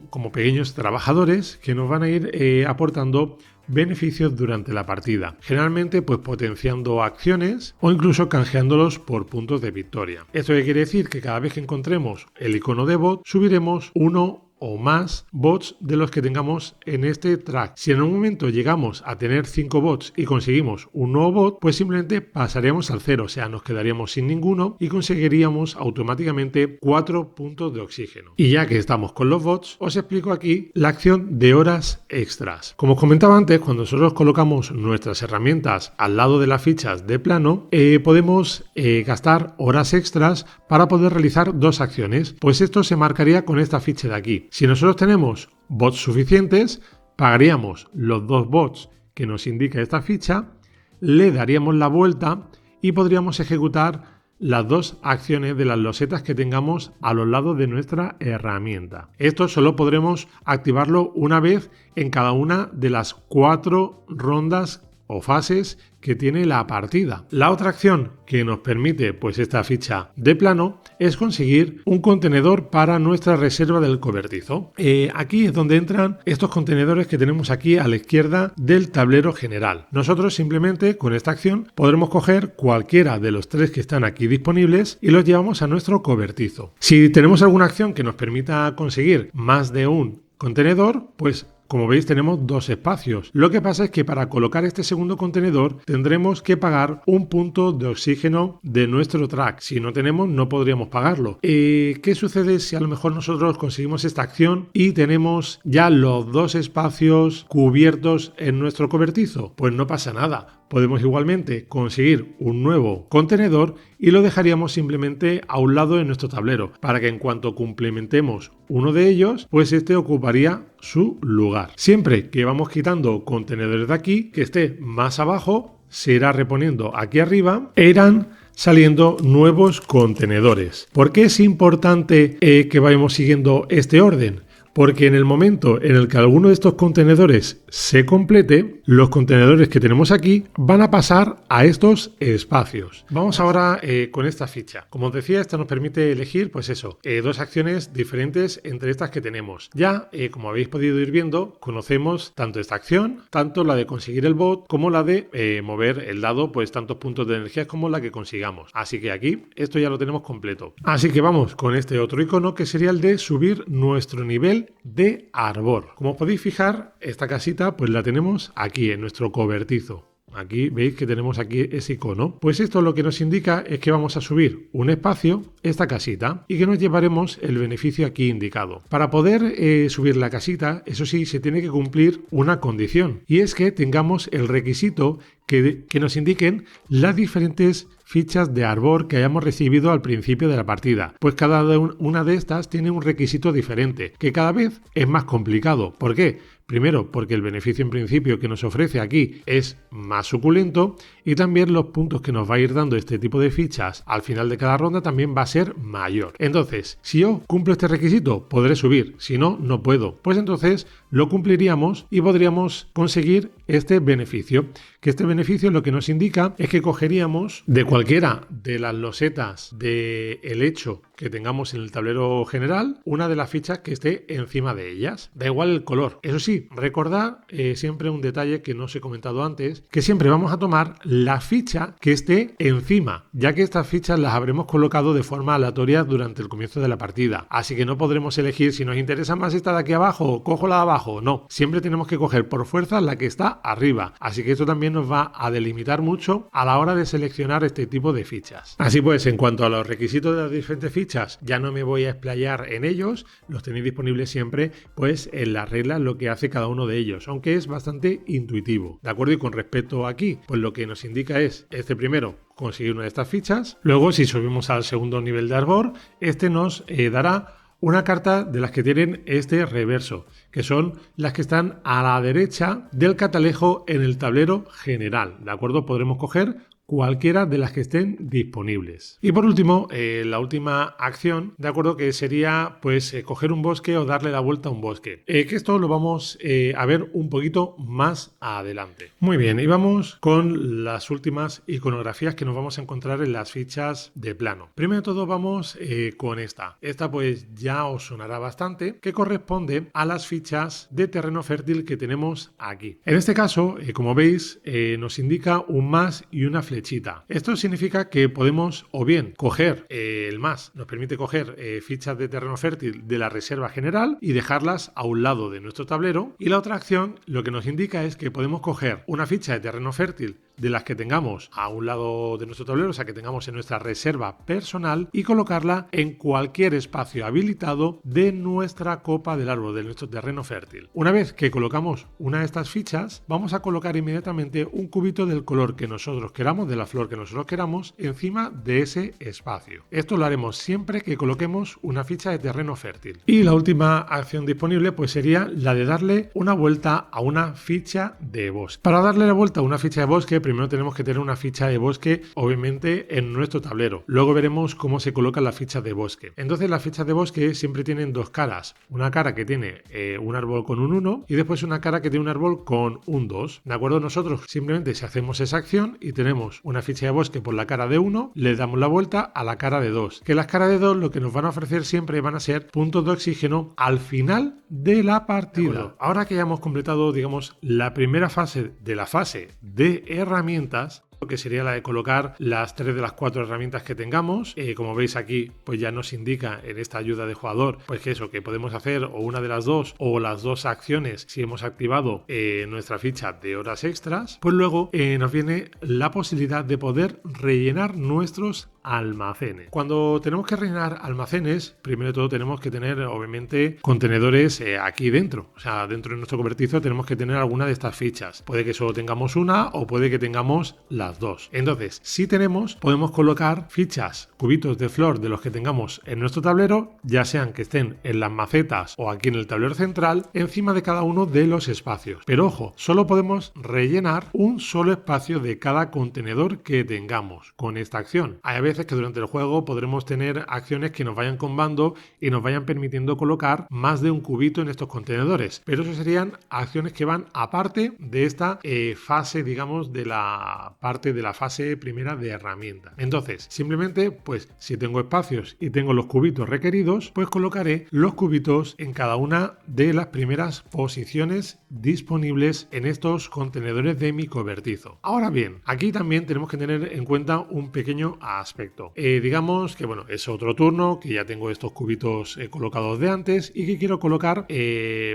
como pequeños trabajadores que nos van a ir aportando beneficios durante la partida, generalmente pues potenciando acciones o incluso canjeándolos por puntos de victoria. ¿Esto qué quiere decir? Que cada vez que encontremos el icono de bot subiremos 1 o más bots de los que tengamos en este track. Si en un momento llegamos a tener 5 bots y conseguimos un nuevo bot, pues simplemente pasaríamos al 0, o sea, nos quedaríamos sin ninguno y conseguiríamos automáticamente 4 puntos de oxígeno. Y ya que estamos con los bots, os explico aquí la acción de horas extras. Como os comentaba antes, cuando nosotros colocamos nuestras herramientas al lado de las fichas de plano, podemos gastar horas extras para poder realizar dos acciones. Pues esto se marcaría con esta ficha de aquí. Si nosotros tenemos bots suficientes, pagaríamos los 2 bots que nos indica esta ficha, le daríamos la vuelta y podríamos ejecutar las 2 acciones de las losetas que tengamos a los lados de nuestra herramienta. Esto solo podremos activarlo una vez en cada una de las 4 rondas o fases que tiene la partida. La otra acción que nos permite pues esta ficha de plano es conseguir un contenedor para nuestra reserva del cobertizo. Aquí es donde entran estos contenedores que tenemos aquí a la izquierda del tablero general. Nosotros simplemente con esta acción podremos coger cualquiera de los 3 que están aquí disponibles y los llevamos a nuestro cobertizo. Si tenemos alguna acción que nos permita conseguir más de un contenedor, pues como veis tenemos 2 espacios. Lo que pasa es que para colocar este segundo contenedor tendremos que pagar un punto de oxígeno de nuestro track. Si no tenemos no podríamos pagarlo. ¿Qué sucede si a lo mejor nosotros conseguimos esta acción y tenemos ya los 2 espacios cubiertos en nuestro cobertizo? Pues no pasa nada. Podemos igualmente conseguir un nuevo contenedor y lo dejaríamos simplemente a un lado de nuestro tablero para que en cuanto complementemos uno de ellos, pues este ocuparía su lugar. Siempre que vamos quitando contenedores de aquí, que esté más abajo, se irá reponiendo aquí arriba e irán saliendo nuevos contenedores. ¿Por qué es importante que vayamos siguiendo este orden? Porque en el momento en el que alguno de estos contenedores se complete, los contenedores que tenemos aquí van a pasar a estos espacios. Vamos ahora con esta ficha. Como os decía, esta nos permite elegir, pues eso, 2 acciones diferentes entre estas que tenemos. Ya, como habéis podido ir viendo, conocemos tanto esta acción, tanto la de conseguir el bot, como la de mover el dado, pues tantos puntos de energía como la que consigamos. Así que aquí, esto ya lo tenemos completo. Así que vamos con este otro icono que sería el de subir nuestro nivel de Arbor. Como os podéis fijar, esta casita pues la tenemos aquí en nuestro cobertizo. Aquí veis que tenemos aquí ese icono. Pues esto lo que nos indica es que vamos a subir un espacio, esta casita, y que nos llevaremos el beneficio aquí indicado. Para poder subir la casita, eso sí, se tiene que cumplir una condición, y es que tengamos el requisito que nos indiquen las diferentes fichas de Arbor que hayamos recibido al principio de la partida. Pues cada una de estas tiene un requisito diferente, que cada vez es más complicado. ¿Por qué? Primero, porque el beneficio en principio que nos ofrece aquí es más suculento y también los puntos que nos va a ir dando este tipo de fichas al final de cada ronda también va a ser mayor. Entonces, si yo cumplo este requisito, podré subir. Si no, no puedo. Pues entonces lo cumpliríamos y podríamos conseguir este beneficio. Que este beneficio lo que nos indica es que cogeríamos de cualquiera de las losetas del helecho que tengamos en el tablero general una de las fichas que esté encima de ellas. Da igual el color. Eso sí, recordad siempre un detalle que no os he comentado antes, que siempre vamos a tomar la ficha que esté encima, ya que estas fichas las habremos colocado de forma aleatoria durante el comienzo de la partida. Así que no podremos elegir si nos interesa más esta de aquí abajo, cojo la de abajo. No, siempre tenemos que coger por fuerza la que está arriba. Así que esto también nos va a delimitar mucho a la hora de seleccionar este tipo de fichas. Así pues, en cuanto a los requisitos de las diferentes fichas, ya no me voy a explayar en ellos, los tenéis disponibles siempre pues en las reglas lo que hace cada uno de ellos, aunque es bastante intuitivo, ¿de acuerdo? Y con respecto aquí, pues lo que nos indica es este primero, conseguir una de estas fichas. Luego, si subimos al segundo nivel de Arbor, este nos dará una carta de las que tienen este reverso, que son las que están a la derecha del catalejo en el tablero general, ¿de acuerdo? Podremos coger cualquiera de las que estén disponibles. Y por último, la última acción, de acuerdo, que sería pues coger un bosque o darle la vuelta a un bosque. Que esto lo vamos a ver un poquito más adelante. Muy bien, y vamos con las últimas iconografías que nos vamos a encontrar en las fichas de plano. Primero de todo vamos con esta. Esta pues ya os sonará bastante, que corresponde a las fichas de terreno fértil que tenemos aquí. En este caso, como veis, nos indica un más y una flecha. flechita. Esto significa que podemos o bien coger el más, nos permite coger fichas de terreno fértil de la reserva general y dejarlas a un lado de nuestro tablero, y la otra acción lo que nos indica es que podemos coger una ficha de terreno fértil de las que tengamos a un lado de nuestro tablero, o sea que tengamos en nuestra reserva personal, y colocarla en cualquier espacio habilitado de nuestra copa del árbol, de nuestro terreno fértil. Una vez que colocamos una de estas fichas, vamos a colocar inmediatamente un cubito del color que nosotros queramos, de la flor que nosotros queramos, encima de ese espacio. Esto lo haremos siempre que coloquemos una ficha de terreno fértil. Y la última acción disponible pues sería la de darle una vuelta a una ficha de bosque. Para darle la vuelta a una ficha de bosque, primero tenemos que tener una ficha de bosque obviamente en nuestro tablero. Luego veremos cómo se colocan las fichas de bosque. Entonces las fichas de bosque siempre tienen dos caras. Una cara que tiene un árbol con un 1 y después una cara que tiene un árbol con un 2. ¿De acuerdo? Nosotros simplemente si hacemos esa acción y tenemos una ficha de bosque por la cara de 1, le damos la vuelta a la cara de 2. Que las caras de 2 lo que nos van a ofrecer siempre van a ser puntos de oxígeno al final de la partida. Ahora que ya hemos completado, digamos, la primera fase de la fase de herramientas, que sería la de colocar las 3 de las 4 herramientas que tengamos. Como veis aquí, pues ya nos indica en esta ayuda de jugador, pues que eso, que podemos hacer o una de las dos o las dos acciones si hemos activado nuestra ficha de horas extras. Pues luego nos viene la posibilidad de poder rellenar nuestros almacenes. Cuando tenemos que rellenar almacenes, primero de todo tenemos que tener obviamente contenedores aquí dentro, o sea, dentro de nuestro cobertizo tenemos que tener alguna de estas fichas. Puede que solo tengamos una o puede que tengamos las dos. Entonces, si tenemos, podemos colocar fichas, cubitos de flor de los que tengamos en nuestro tablero, ya sean que estén en las macetas o aquí en el tablero central, encima de cada uno de los espacios. Pero ojo, solo podemos rellenar un solo espacio de cada contenedor que tengamos con esta acción. Hay veces que durante el juego podremos tener acciones que nos vayan combando y nos vayan permitiendo colocar más de un cubito en estos contenedores, pero eso serían acciones que van aparte de esta fase, digamos, de la parte de la fase primera de herramienta. Entonces, simplemente, pues si tengo espacios y tengo los cubitos requeridos, pues colocaré los cubitos en cada una de las primeras posiciones disponibles en estos contenedores de mi cobertizo. Ahora bien, aquí también tenemos que tener en cuenta un pequeño aspecto. Digamos que bueno, es otro turno, que ya tengo estos cubitos colocados de antes y que quiero colocar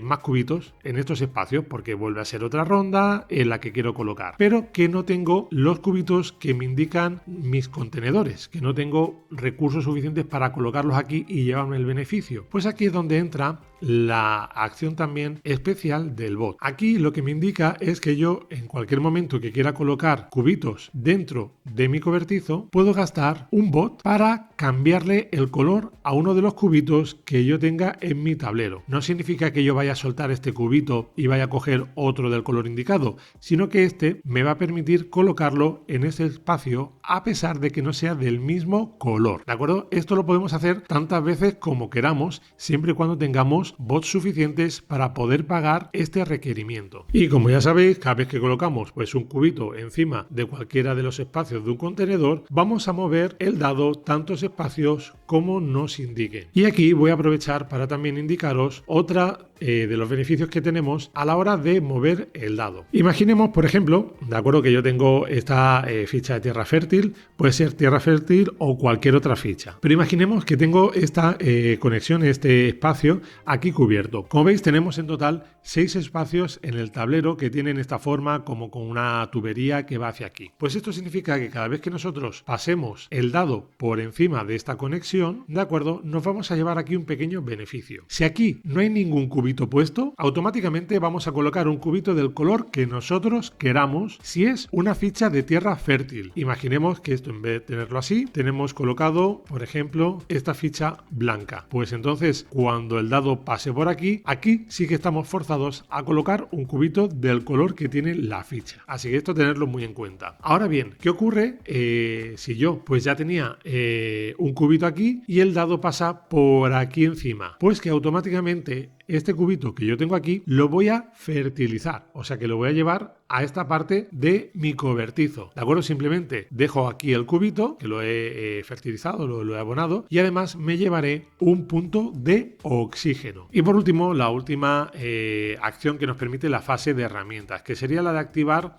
más cubitos en estos espacios porque vuelve a ser otra ronda en la que quiero colocar, pero que no tengo los cubitos que me indican mis contenedores, que no tengo recursos suficientes para colocarlos aquí y llevarme el beneficio. Pues aquí es donde entra la acción también especial del bot. Aquí lo que me indica es que yo en cualquier momento que quiera colocar cubitos dentro de mi cobertizo, puedo gastar un bot para cambiarle el color a uno de los cubitos que yo tenga en mi tablero. No significa que yo vaya a soltar este cubito y vaya a coger otro del color indicado, sino que este me va a permitir colocarlo en ese espacio a pesar de que no sea del mismo color. ¿De acuerdo? Esto lo podemos hacer tantas veces como queramos, siempre y cuando tengamos bots suficientes para poder pagar este requerimiento. Y como ya sabéis, cada vez que colocamos pues un cubito encima de cualquiera de los espacios de un contenedor, vamos a mover el dado tantos espacios como nos indiquen. Y aquí voy a aprovechar para también indicaros otra de los beneficios que tenemos a la hora de mover el dado. Imaginemos, por ejemplo, de acuerdo, que yo tengo esta ficha de tierra fértil, puede ser tierra fértil o cualquier otra ficha. Pero imaginemos que tengo esta conexión, este espacio aquí cubierto. Como veis, tenemos en total 6 espacios en el tablero que tienen esta forma como con una tubería que va hacia aquí. Pues esto significa que cada vez que nosotros pasemos el dado por encima de esta conexión, ¿de acuerdo?, nos vamos a llevar aquí un pequeño beneficio. Si aquí no hay ningún cubito puesto, automáticamente vamos a colocar un cubito del color que nosotros queramos si es una ficha de tierra fértil. Imaginemos que esto, en vez de tenerlo así, tenemos colocado, por ejemplo, esta ficha blanca. Pues entonces, cuando el dado pase por aquí, aquí sí que estamos forzados a colocar un cubito del color que tiene la ficha. Así que esto tenerlo muy en cuenta. Ahora bien, ¿qué ocurre si yo pues ya tenía un cubito aquí y el dado pasa por aquí encima? Pues que automáticamente este cubito que yo tengo aquí lo voy a fertilizar, o sea que lo voy a llevar a esta parte de mi cobertizo, ¿de acuerdo? Simplemente dejo aquí el cubito que lo he fertilizado, lo he abonado, y además me llevaré un punto de oxígeno. Y por último, la última acción que nos permite la fase de herramientas, que sería la de activar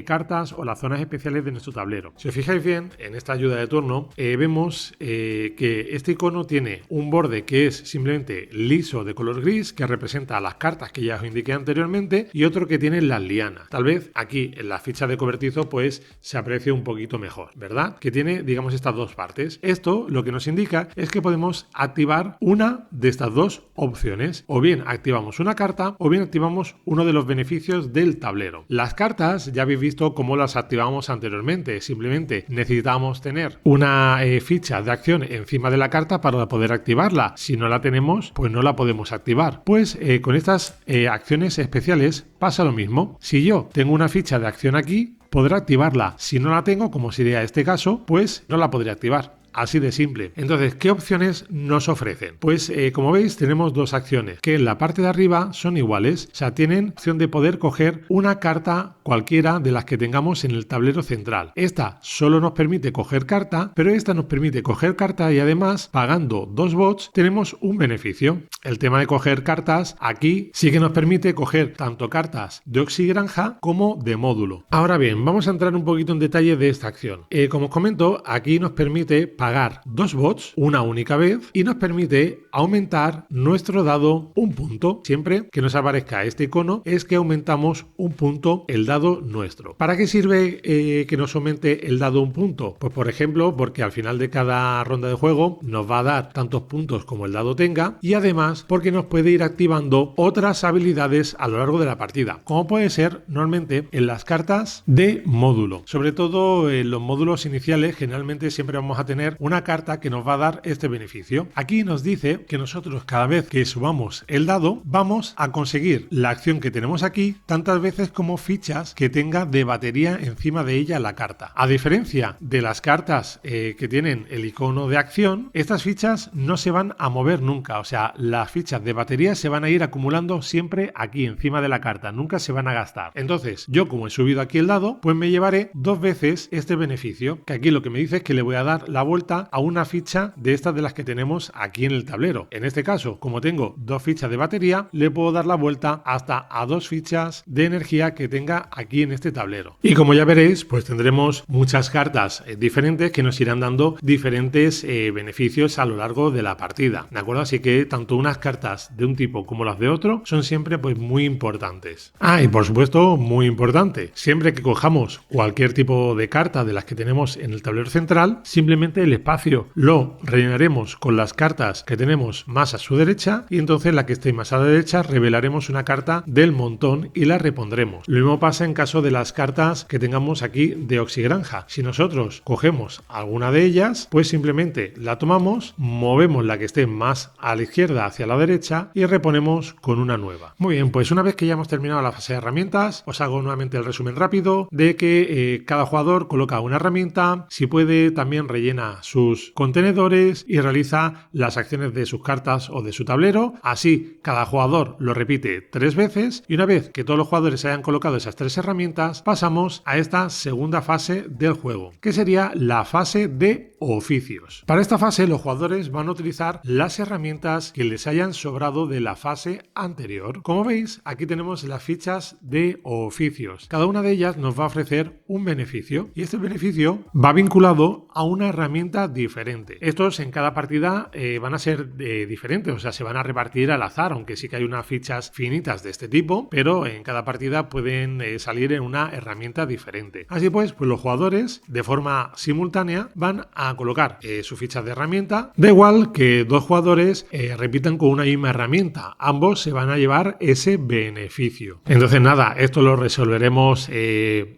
cartas o las zonas especiales de nuestro tablero. Si os fijáis bien, en esta ayuda de turno vemos que este icono tiene un borde que es simplemente liso de color gris, que representa las cartas que ya os indiqué anteriormente, y otro que tiene las lianas. Tal vez aquí en la ficha de cobertizo pues se aprecie un poquito mejor, ¿verdad? Que tiene, digamos, estas dos partes. Esto lo que nos indica es que podemos activar una de estas dos opciones. O bien activamos una carta o bien activamos uno de los beneficios del tablero. Las cartas ya habéis visto cómo las activamos anteriormente. Simplemente necesitamos tener una ficha de acción encima de la carta para poder activarla. Si no la tenemos, pues no la podemos activar. Pues con estas acciones especiales pasa lo mismo. Si yo tengo una ficha de acción aquí, podré activarla. Si no la tengo, como sería este caso, pues no la podré activar. Así de simple. Entonces, ¿qué opciones nos ofrecen? Pues como veis tenemos dos acciones que en la parte de arriba son iguales, o sea, tienen opción de poder coger una carta cualquiera de las que tengamos en el tablero central. Esta solo nos permite coger carta, pero esta nos permite coger carta y además, pagando 2 bots, tenemos un beneficio. El tema de coger cartas aquí sí que nos permite coger tanto cartas de Oxigranja como de módulo. Ahora bien, vamos a entrar un poquito en detalle de esta acción. Como os comento, aquí nos permite pagar 2 bots una única vez y nos permite aumentar nuestro dado un punto. Siempre que nos aparezca este icono es que aumentamos un punto el dado nuestro. ¿Para qué sirve que nos aumente el dado un punto? Pues por ejemplo, porque al final de cada ronda de juego nos va a dar tantos puntos como el dado tenga, y además porque nos puede ir activando otras habilidades a lo largo de la partida, como puede ser normalmente en las cartas de módulo. Sobre todo en los módulos iniciales generalmente siempre vamos a tener una carta que nos va a dar este beneficio. Aquí nos dice que nosotros cada vez que subamos el dado vamos a conseguir la acción que tenemos aquí tantas veces como fichas que tenga de batería encima de ella la carta. A diferencia de las cartas que tienen el icono de acción, estas fichas no se van a mover nunca, o sea, las fichas de batería se van a ir acumulando siempre aquí encima de la carta, nunca se van a gastar. Entonces, yo como he subido aquí el dado, pues me llevaré 2 veces este beneficio, que aquí lo que me dice es que le voy a dar la vuelta a una ficha de estas de las que tenemos aquí en el tablero. En este caso, como tengo 2 fichas de batería, le puedo dar la vuelta hasta a 2 fichas de energía que tenga aquí en este tablero. Y como ya veréis, pues tendremos muchas cartas diferentes que nos irán dando diferentes beneficios a lo largo de la partida, ¿de acuerdo? Así que tanto unas cartas de un tipo como las de otro son siempre pues muy importantes. Y por supuesto, muy importante, siempre que cojamos cualquier tipo de carta de las que tenemos en el tablero central, simplemente el espacio lo rellenaremos con las cartas que tenemos más a su derecha, y entonces la que esté más a la derecha revelaremos una carta del montón y la repondremos. Lo mismo pasa en caso de las cartas que tengamos aquí de Oxigranja. Si nosotros cogemos alguna de ellas, pues simplemente la tomamos, movemos la que esté más a la izquierda hacia la derecha y reponemos con una nueva. Muy bien, pues una vez que ya hemos terminado la fase de herramientas, os hago nuevamente el resumen rápido de que cada jugador coloca una herramienta, si puede también rellena sus contenedores y realiza las acciones de sus cartas o de su tablero. Así cada jugador lo repite 3 veces, y una vez que todos los jugadores hayan colocado esas 3 herramientas, pasamos a esta segunda fase del juego, que sería la fase de oficios. Para esta fase los jugadores van a utilizar las herramientas que les hayan sobrado de la fase anterior. Como veis, aquí tenemos las fichas de oficios. Cada una de ellas nos va a ofrecer un beneficio, y este beneficio va vinculado a una herramienta diferente. Estos en cada partida van a ser diferentes, o sea, se van a repartir al azar, aunque sí que hay unas fichas finitas de este tipo, pero en cada partida pueden salir en una herramienta diferente. Así pues los jugadores de forma simultánea van a colocar sus fichas de herramienta, da igual que 2 jugadores repitan con una misma herramienta, ambos se van a llevar ese beneficio. Entonces nada, esto lo resolveremos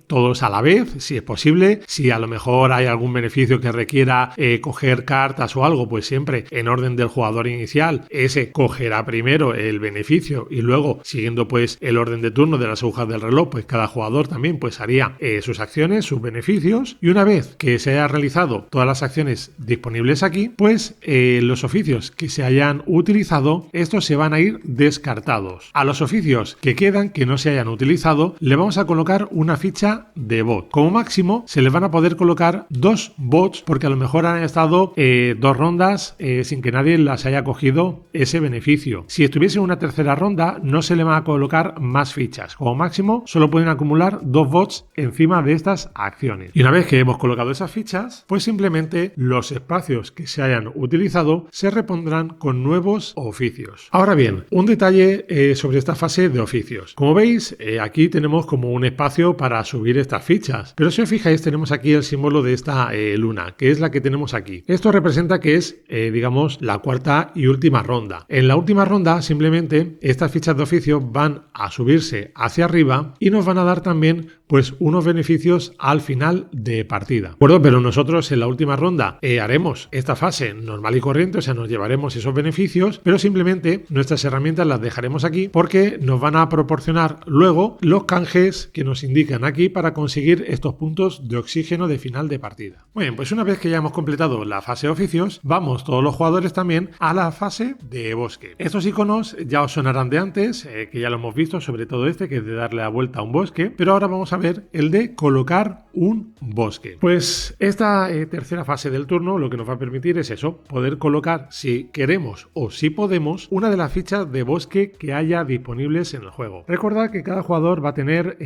todos a la vez, si es posible. Si a lo mejor hay algún beneficio que requiera coger cartas o algo, pues siempre en orden del jugador inicial, ese cogerá primero el beneficio y luego, siguiendo pues el orden de turno de las agujas del reloj, pues cada jugador también pues haría sus acciones, sus beneficios, y una vez que se haya realizado todas las acciones disponibles aquí, pues los oficios que se hayan utilizado, estos se van a ir descartados. A los oficios que quedan, que no se hayan utilizado, le vamos a colocar una ficha de bot. Como máximo se le van a poder colocar 2 bots, porque a lo mejor han estado 2 rondas sin que nadie las haya cogido ese beneficio. Si estuviese en una tercera ronda, no se le van a colocar más fichas. Como máximo, solo pueden acumular 2 bots encima de estas acciones. Y una vez que hemos colocado esas fichas, pues simplemente los espacios que se hayan utilizado se repondrán con nuevos oficios. Ahora bien, un detalle sobre esta fase de oficios. Como veis, aquí tenemos como un espacio para subir estas fichas. Pero si os fijáis, tenemos aquí el símbolo de esta luna, que es la que tenemos aquí. Esto representa que es, digamos, la cuarta y última ronda. En la última ronda, simplemente, estas fichas de oficio van a subirse hacia arriba y nos van a dar también pues unos beneficios al final de partida. ¿De acuerdo? Pero nosotros en la última ronda haremos esta fase normal y corriente, o sea, nos llevaremos esos beneficios, pero simplemente nuestras herramientas las dejaremos aquí porque nos van a proporcionar luego los canjes que nos indican aquí para conseguir estos puntos de oxígeno de final de partida. Muy bien, pues una vez que ya hemos completado la fase de oficios, vamos todos los jugadores también a la fase de bosque. Estos iconos ya os sonarán de antes, que ya lo hemos visto, sobre todo este, que es de darle la vuelta a un bosque, pero ahora vamos a ver el de colocar un bosque. Pues esta tercera fase del turno lo que nos va a permitir es eso, poder colocar, si queremos o si podemos, una de las fichas de bosque que haya disponibles en el juego. Recordad que cada jugador va a tener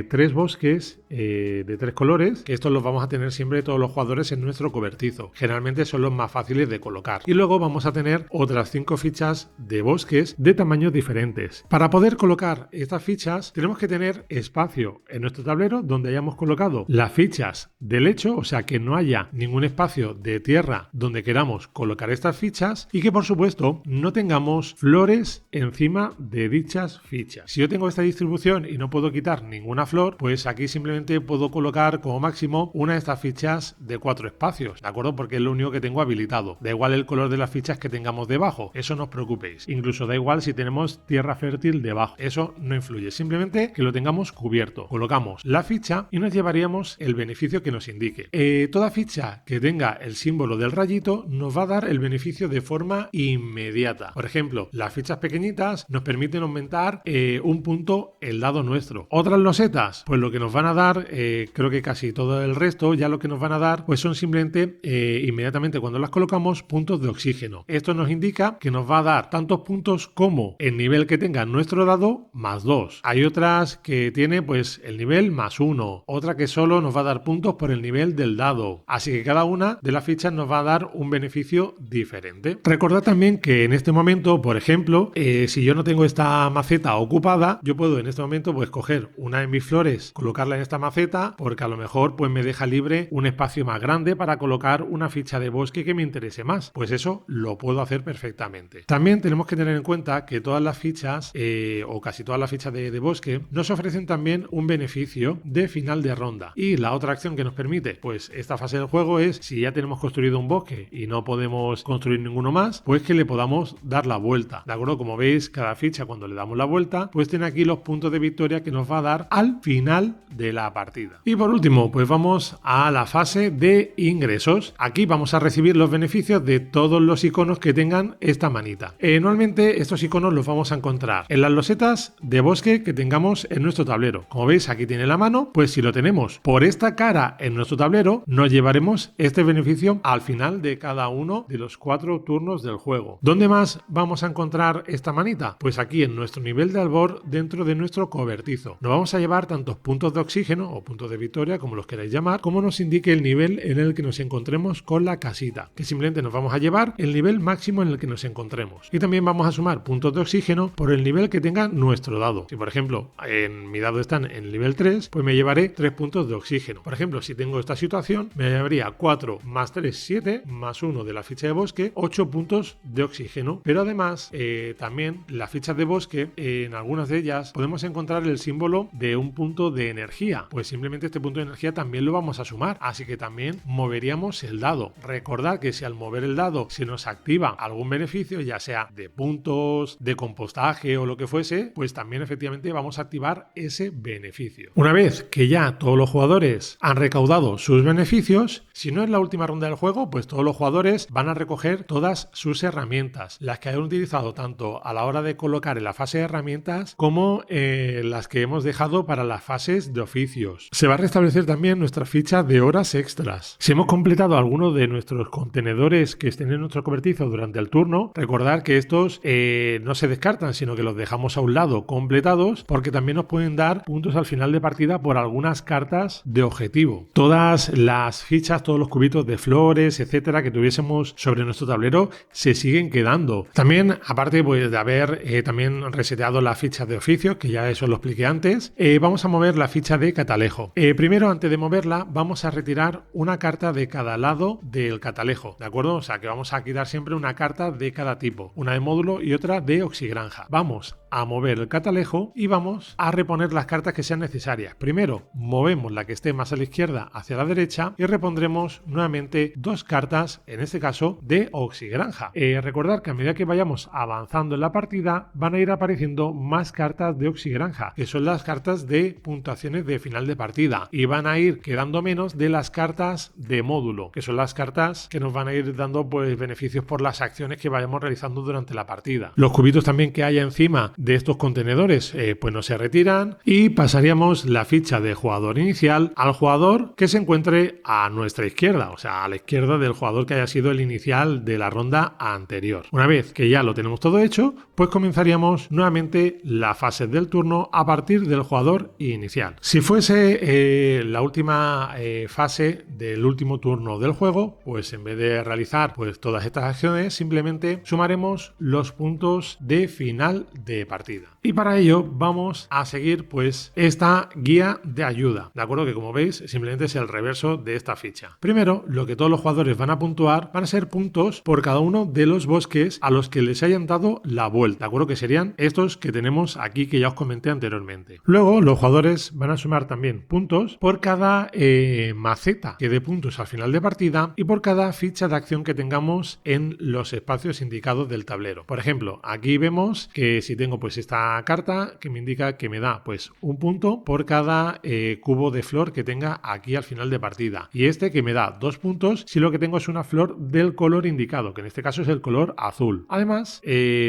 3 bosques de 3 colores, que estos los vamos a tener siempre todos los jugadores en nuestro cobertizo. Generalmente son los más fáciles de colocar. Y luego vamos a tener otras 5 fichas de bosques de tamaños diferentes. Para poder colocar estas fichas tenemos que tener espacio en nuestro tablero donde hayamos colocado las fichas de lecho, o sea que no haya ningún espacio de tierra donde queramos colocar estas fichas y que por supuesto no tengamos flores encima de dichas fichas. Si yo tengo esta distribución y no puedo quitar ninguna flor, pues aquí simplemente puedo colocar como máximo una de estas fichas de 4 espacios, ¿de acuerdo? Porque es lo único que tengo habilitado. Da igual el color de las fichas que tengamos debajo, eso no os preocupéis. Incluso da igual si tenemos tierra fértil debajo, eso no influye. Simplemente que lo tengamos cubierto. Colocamos la ficha y nos llevaríamos el beneficio que nos indique. Toda ficha que tenga el símbolo del rayito nos va a dar el beneficio de forma inmediata. Por ejemplo, las fichas pequeñitas nos permiten aumentar un punto el dado nuestro. Otras losetas, pues lo que nos van a dar, creo que casi todo el resto, ya lo que nos van a dar, pues son simplemente inmediatamente cuando las colocamos puntos de oxígeno. Esto nos indica que nos va a dar tantos puntos como el nivel que tenga nuestro dado más 2. Hay otras que tiene pues el nivel más 1, otra que solo nos va a dar puntos por el nivel del dado. Así que cada una de las fichas nos va a dar un beneficio diferente. Recordad también que en este momento, por ejemplo, si yo no tengo esta maceta ocupada, yo puedo en este momento pues coger una de mis flores, colocarla en esta maceta, porque a lo mejor pues me deja libre un espacio más grande para colocar una ficha de bosque que me interese más. Pues eso lo puedo hacer perfectamente. También tenemos que tener en cuenta que todas las fichas, o casi todas las fichas de bosque, nos ofrecen también un beneficio de final de ronda. Y la otra acción que nos permite pues esta fase del juego es, si ya tenemos construido un bosque y no podemos construir ninguno más, pues que le podamos dar la vuelta. ¿De acuerdo? Como veis, cada ficha cuando le damos la vuelta, pues tiene aquí los puntos de victoria que nos va a dar al final de la partida. Y por último, pues vamos a la fase de ingresos. Aquí vamos a recibir los beneficios de todos los iconos que tengan esta manita. Normalmente estos iconos los vamos a encontrar en las losetas de bosque que tengamos en nuestro tablero. Como veis, aquí tiene la mano, pues si lo tenemos por esta cara en nuestro tablero, nos llevaremos este beneficio al final de cada uno de los 4 turnos del juego. ¿Dónde más vamos a encontrar esta manita? Pues aquí en nuestro nivel de albor dentro de nuestro cobertizo. Nos vamos a llevar tantos puntos de oxígeno o puntos de victoria, como los queráis llamar, como nos indique el nivel en el que nos encontremos con la casita, que simplemente nos vamos a llevar el nivel máximo en el que nos encontremos. Y también vamos a sumar puntos de oxígeno por el nivel que tenga nuestro dado. Si por ejemplo en mi dado están en el nivel 3, pues me llevaré 3 puntos de oxígeno. Por ejemplo, si tengo esta situación, me llevaría 4 más 3, 7, más 1 de la ficha de bosque, 8 puntos de oxígeno. Pero además, también las fichas de bosque, en algunas de ellas podemos encontrar el símbolo de un punto de energía. Pues simplemente este punto de energía también lo vamos a sumar, así que también moveríamos el dado. Recordad que si al mover el dado se nos activa algún beneficio, ya sea de puntos, de compostaje o lo que fuese, pues también efectivamente vamos a activar ese beneficio. Una vez que ya todos los jugadores han recaudado sus beneficios, si no es la última ronda del juego, pues todos los jugadores van a recoger todas sus herramientas, las que hayan utilizado tanto a la hora de colocar en la fase de herramientas como las que hemos dejado para las fases de oficios. Se va a restablecer también nuestra ficha de horas extras. Si hemos completado completado algunos de nuestros contenedores que estén en nuestro cobertizo durante el turno, recordar que estos no se descartan, sino que los dejamos a un lado completados, porque también nos pueden dar puntos al final de partida por algunas cartas de objetivo. Todas las fichas, todos los cubitos de flores, etcétera, que tuviésemos sobre nuestro tablero se siguen quedando. También, aparte pues, de haber también reseteado las fichas de oficios, que ya eso lo expliqué antes, vamos a mover la ficha de catalejo. Primero, antes de moverla, vamos a retirar una carta de cada lado del catalejo, ¿de acuerdo? O sea, que vamos a quitar siempre una carta de cada tipo, una de módulo y otra de oxigranja. Vamos a mover el catalejo y vamos a reponer las cartas que sean necesarias. Primero, movemos la que esté más a la izquierda hacia la derecha y repondremos nuevamente dos cartas, en este caso de oxigranja. Recordar que a medida que vayamos avanzando en la partida van a ir apareciendo más cartas de oxigranja, que son las cartas de puntuaciones de final de partida, y van a ir quedando menos de las cartas de módulo, que son las cartas que nos van a ir dando pues beneficios por las acciones que vayamos realizando durante la partida. Los cubitos también que haya encima de estos contenedores pues no se retiran, y pasaríamos la ficha de jugador inicial al jugador que se encuentre a nuestra izquierda, o sea, a la izquierda del jugador que haya sido el inicial de la ronda anterior. Una vez que ya lo tenemos todo hecho, pues comenzaríamos nuevamente la fase del turno a partir del jugador inicial. Si fuese la última fase del último turno del juego, pues en vez de realizar pues todas estas acciones, simplemente sumaremos los puntos de final de partida. Y para ello vamos a seguir pues esta guía de ayuda, ¿de acuerdo? Que como veis simplemente es el reverso de esta ficha. Primero, lo que todos los jugadores van a puntuar van a ser puntos por cada uno de los bosques a los que les hayan dado la vuelta, ¿de acuerdo? Que serían estos que tenemos aquí que ya os comenté anteriormente. Luego los jugadores van a sumar también puntos por cada maceta que dé puntos al final de partida y por cada ficha de acción que tengamos en los espacios indicados del tablero. Por ejemplo, aquí vemos que si tengo pues esta carta que me indica que me da pues un punto por cada cubo de flor que tenga aquí al final de partida, y este que me da 2 puntos si lo que tengo es una flor del color indicado, que en este caso es el color azul. Además,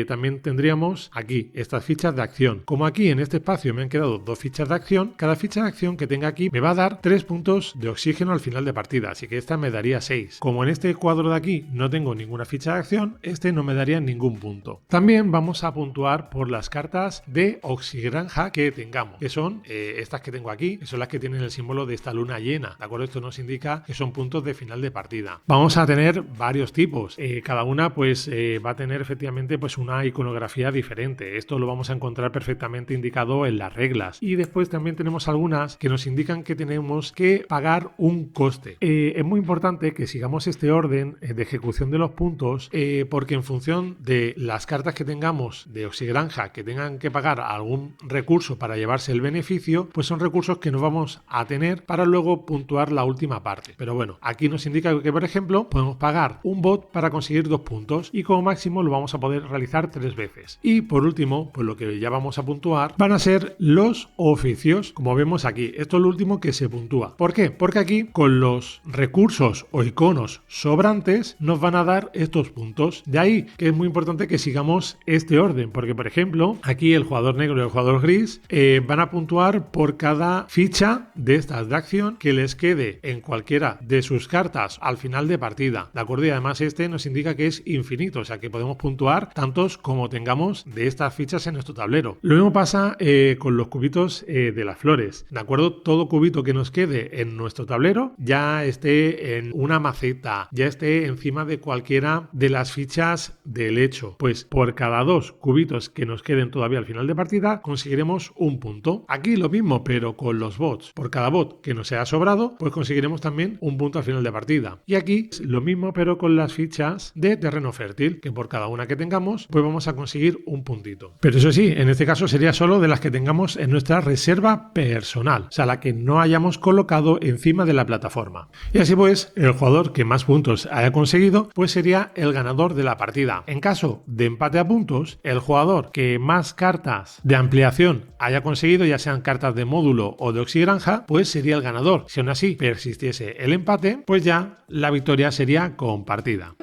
también tendríamos aquí estas fichas de acción. Como aquí en este espacio me han quedado 2 fichas de acción, cada ficha de acción que tenga aquí me va a dar 3 puntos de oxígeno al final de partida, así que esta me daría 6. Como en este cuadro de aquí no tengo ninguna ficha de acción, este no me daría ningún punto. También vamos a puntuar por las cartas de oxigranja que tengamos, que son estas que tengo aquí, que son las que tienen el símbolo de esta luna llena, ¿de acuerdo? Esto nos indica que son puntos de final de partida. Vamos a tener varios tipos, cada una pues va a tener efectivamente pues una iconografía diferente. Esto lo vamos a encontrar perfectamente indicado en las reglas, y después también tenemos algunas que nos indican que tenemos que pagar un coste. Es muy importante que sigamos este orden de ejecución de los puntos, porque en función de las cartas que tengamos de oxigranja que tengan que pagar algún recurso para llevarse el beneficio, pues son recursos que nos vamos a tener para luego puntuar la última parte. Pero bueno, aquí nos indica que por ejemplo podemos pagar un bot para conseguir 2 puntos, y como máximo lo vamos a poder realizar 3 veces. Y por último, pues lo que ya vamos a puntuar van a ser los oficios, como vemos aquí. Esto es lo último que se puntúa. ¿Por qué? Porque aquí con los recursos o iconos sobrantes nos van a dar estos puntos. De ahí que es muy importante que sigamos este orden, porque por ejemplo aquí el jugador negro y el jugador gris van a puntuar por cada ficha de estas de acción que les quede en cualquiera de sus cartas al final de partida, ¿de acuerdo? Y además este nos indica que es infinito, o sea que podemos puntuar tantos como tengamos de estas fichas en nuestro tablero. Lo mismo pasa con los cubitos de las flores, ¿de acuerdo? Todo cubito que nos quede en nuestro tablero, ya esté en una maceta, ya esté encima de cualquiera de las fichas del hecho, pues por cada 2 cubitos que nos queden todavía al final de partida conseguiremos un punto. Aquí lo mismo, pero con los bots. Por cada bot que nos sea sobrado, pues conseguiremos también un punto al final de partida. Y aquí lo mismo, pero con las fichas de terreno fértil, que por cada una que tengamos, pues vamos a conseguir un puntito. Pero eso sí, en este caso sería solo de las que tengamos en nuestra reserva personal, o sea, la que no hayamos colocado encima de la plataforma. Y así pues, el jugador que más puntos haya conseguido, pues sería el ganador de la partida. En caso de empate a puntos, el jugador que más cartas de ampliación haya conseguido, ya sean cartas de módulo o de oxigranja, pues sería el ganador. Si aún así persistiese el empate, pues ya la victoria sería compartida.